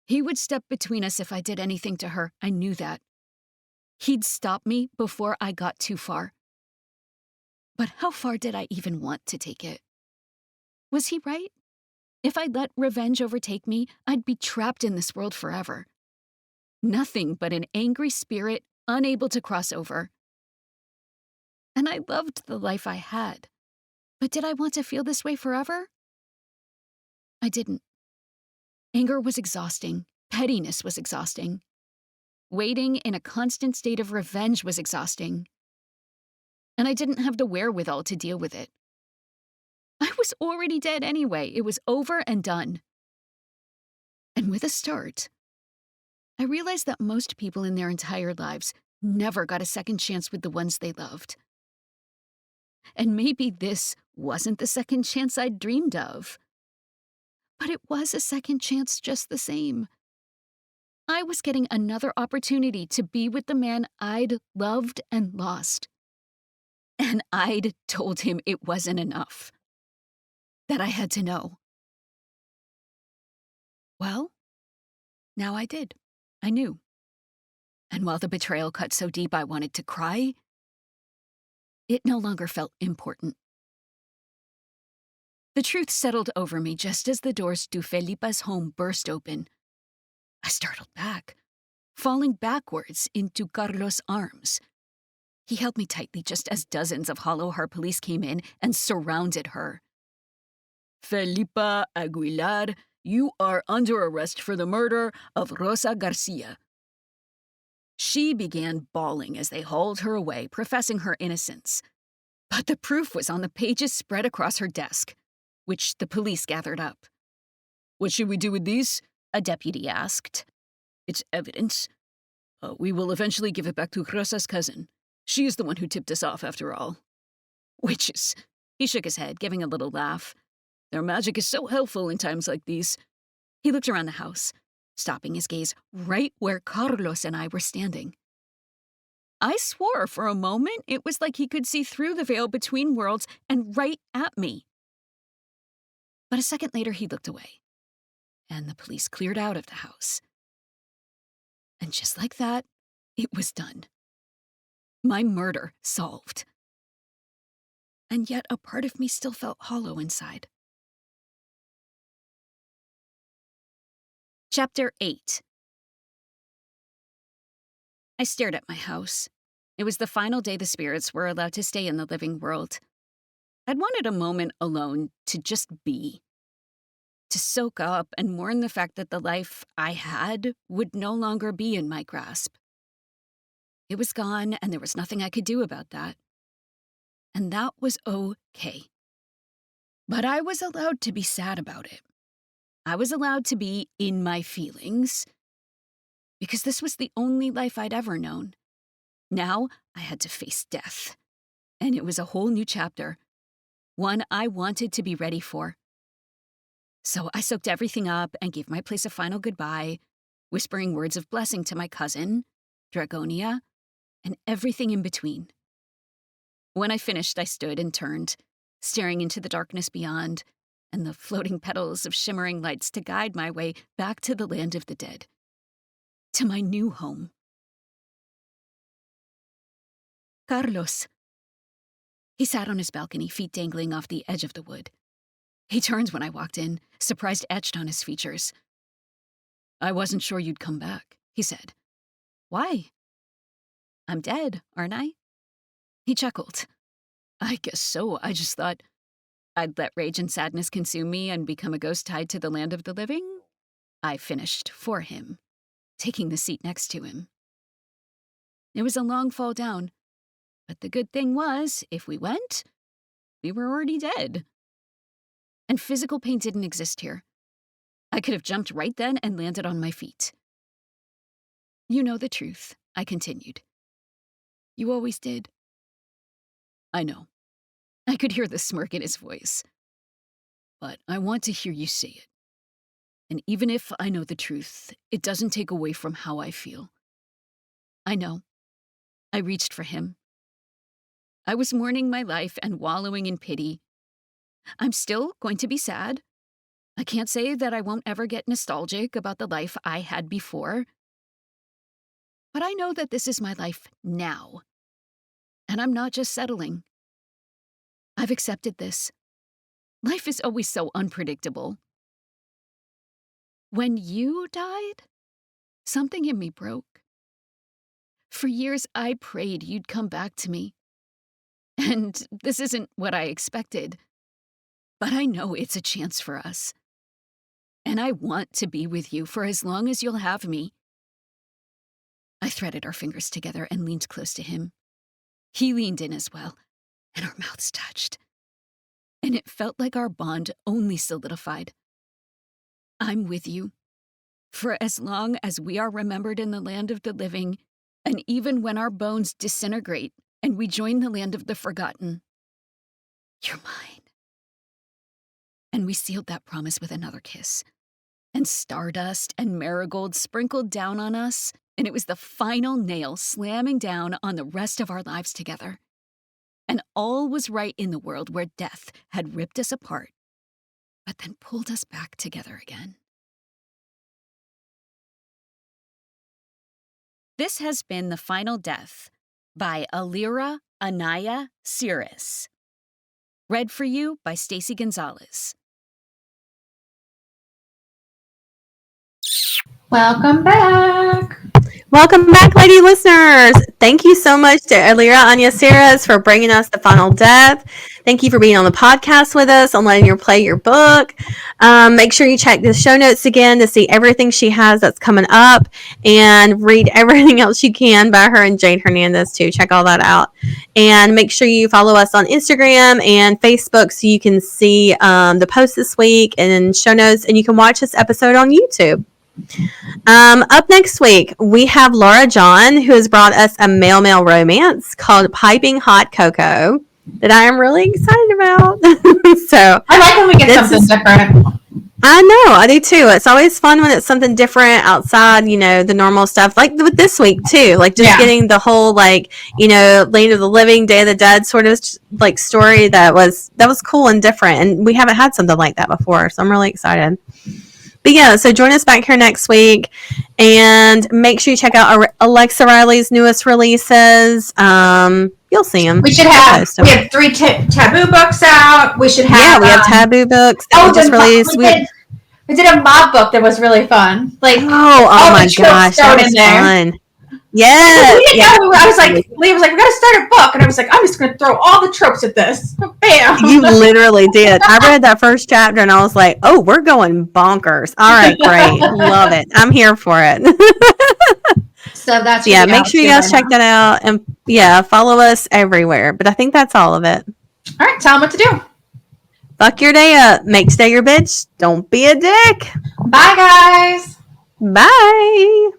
He would step between us if I did anything to her. I knew that. He'd stop me before I got too far. But how far did I even want to take it? Was he right? If I let revenge overtake me, I'd be trapped in this world forever. Nothing but an angry spirit, unable to cross over. And I loved the life I had. But did I want to feel this way forever? I didn't. Anger was exhausting. Pettiness was exhausting. Waiting in a constant state of revenge was exhausting. And I didn't have the wherewithal to deal with it. I was already dead anyway. It was over and done. And with a start, I realized that most people in their entire lives never got a second chance with the ones they loved. And maybe this wasn't the second chance I'd dreamed of. But it was a second chance just the same. I was getting another opportunity to be with the man I'd loved and lost. And I'd told him it wasn't enough. That I had to know. Well, now I did. I knew. And while the betrayal cut so deep I wanted to cry, it no longer felt important. The truth settled over me just as the doors to Felipa's home burst open. I startled back, falling backwards into Carlos' arms. He held me tightly just as dozens of Hollowhart police came in and surrounded her. Felipa Aguilar, you are under arrest for the murder of Rosa Garcia. She began bawling as they hauled her away, professing her innocence. But the proof was on the pages spread across her desk, which the police gathered up. What should we do with these? A deputy asked. It's evidence. We will eventually give it back to Rosa's cousin. She is the one who tipped us off, after all. Witches. He shook his head, giving a little laugh. Their magic is so helpful in times like these. He looked around the house, stopping his gaze right where Carlos and I were standing. I swore for a moment it was like he could see through the veil between worlds and right at me. But a second later, he looked away, and the police cleared out of the house. And just like that, it was done. My murder solved. And yet a part of me still felt hollow inside. Chapter 8. I stared at my house. It was the final day the spirits were allowed to stay in the living world. I'd wanted a moment alone to just be. To soak up and mourn the fact that the life I had would no longer be in my grasp. It was gone, and there was nothing I could do about that. And that was okay. But I was allowed to be sad about it. I was allowed to be in my feelings, because this was the only life I'd ever known. Now I had to face death, and it was a whole new chapter, one I wanted to be ready for. So I soaked everything up and gave my place a final goodbye, whispering words of blessing to my cousin, Dragonia, and everything in between. When I finished, I stood and turned, staring into the darkness beyond, and the floating petals of shimmering lights to guide my way back to the land of the dead. to my new home. Carlos. He sat on his balcony, feet dangling off the edge of the wood. He turned when I walked in, surprise etched on his features. I wasn't sure you'd come back, he said. Why? I'm dead, aren't I? He chuckled. I guess so. I just thought I'd let rage and sadness consume me and become a ghost tied to the land of the living. I finished for him, taking the seat next to him. It was a long fall down, but the good thing was, if we went, we were already dead. And physical pain didn't exist here. I could have jumped right then and landed on my feet. You know the truth, I continued. You always did. I know. I could hear the smirk in his voice. But I want to hear you say it. And even if I know the truth, it doesn't take away from how I feel. I know. I reached for him. I was mourning my life and wallowing in pity. I'm still going to be sad. I can't say that I won't ever get nostalgic about the life I had before. But I know that this is my life now. And I'm not just settling. I've accepted this. Life is always so unpredictable. When you died, something in me broke. For years, I prayed you'd come back to me. And this isn't what I expected. But I know it's a chance for us. And I want to be with you for as long as you'll have me. I threaded our fingers together and leaned close to him. He leaned in as well, and our mouths touched. And it felt like our bond only solidified. I'm with you, for as long as we are remembered in the land of the living, and even when our bones disintegrate and we join the land of the forgotten. You're mine. And we sealed that promise with another kiss. And stardust and marigolds sprinkled down on us, and it was the final nail slamming down on the rest of our lives together. And all was right in the world where death had ripped us apart, but then pulled us back together again. This has been The Final Death by Aleera, Anaya, Ceres. Read for you by Stacey Gonzalez. Welcome back. Welcome back, lady listeners. Thank you so much to Aleera Anya Ceres for bringing us The Final Death. Thank you for being on the podcast with us and letting her play your book. Make sure you check the show notes again to see everything she has that's coming up and read everything else you can by her and Jade Hernandez too. Check all that out. And make sure you follow us on Instagram and Facebook so you can see the posts this week and show notes, and you can watch this episode on YouTube. Up next week, we have Laura John, who has brought us a male-male romance called Piping Hot Cocoa that I am really excited about. So I like when we get something different. I know, I do too. It's always fun when it's something different outside, the normal stuff. Like with this week too, like just getting the whole Land of the Living, Day of the Dead sort of like story that was cool and different, and we haven't had something like that before, so I'm really excited. But yeah, so join us back here next week, and make sure you check out Alexa Riley's newest releases. You'll see them. We have 3 taboo books out. We should have we have taboo books that we just released. We did a mob book that was really fun. Like oh my gosh, that was fun. Yes. I was like, Lee was like, we got to start a book. And I was like, I'm just going to throw all the tropes at this. Bam. You literally did. I read that first chapter and I was like, oh, we're going bonkers. All right, great. Love it. I'm here for it. So that's make sure you guys check that out. And follow us everywhere. But I think that's all of it. All right. Tell them what to do. Fuck your day up. Make today your bitch. Don't be a dick. Bye, guys. Bye.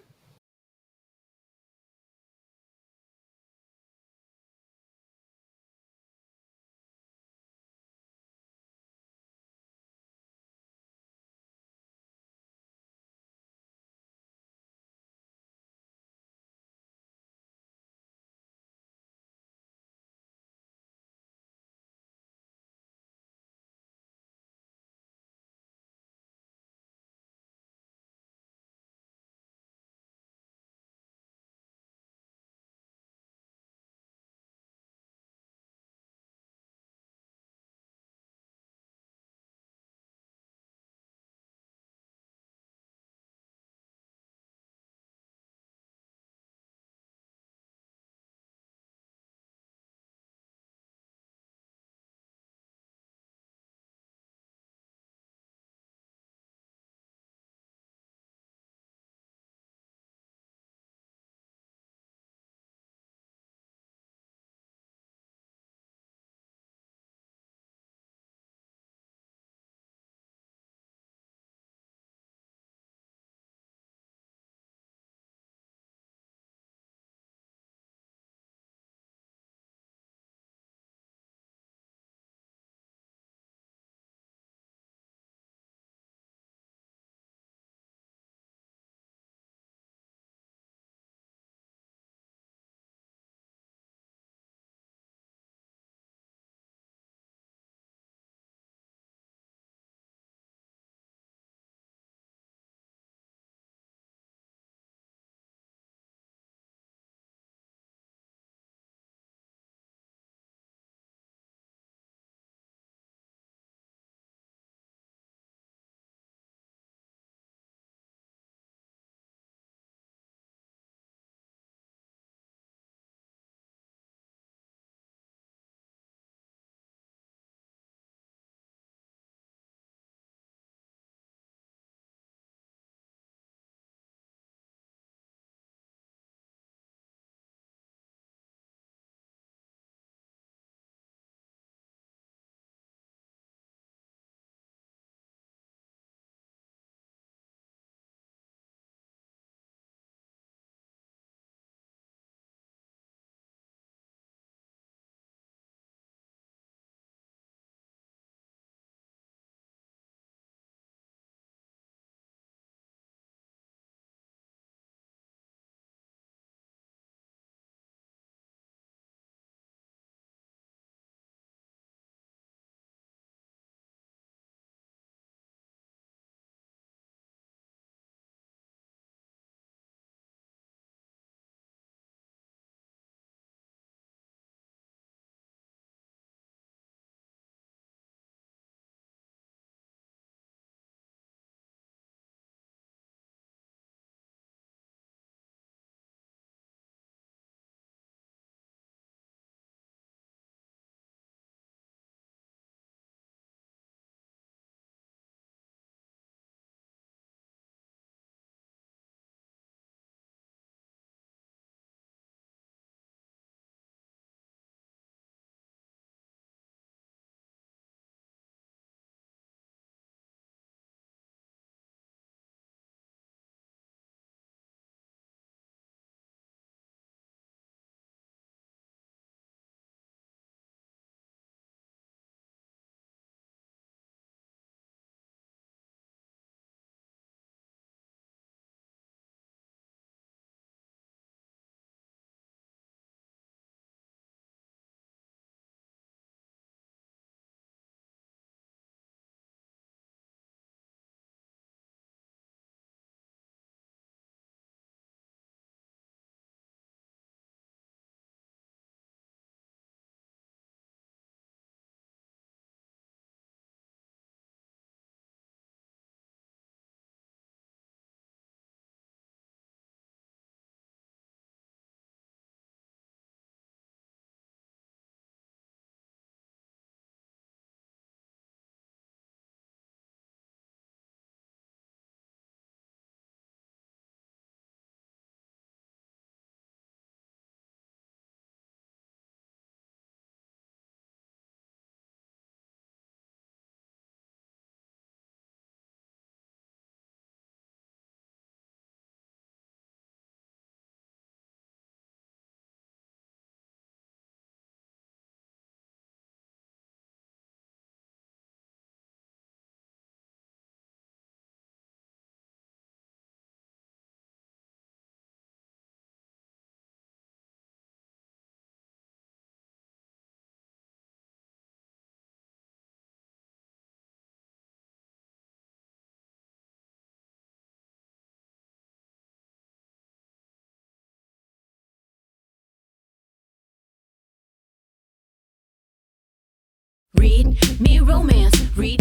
Read me romance. Read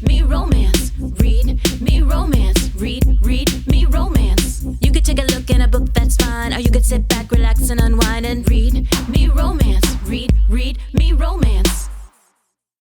me romance. Read me romance. Read me romance. You could take a look in a book, that's fine. Or you could sit back, relax, and unwind and read me romance. Read me romance.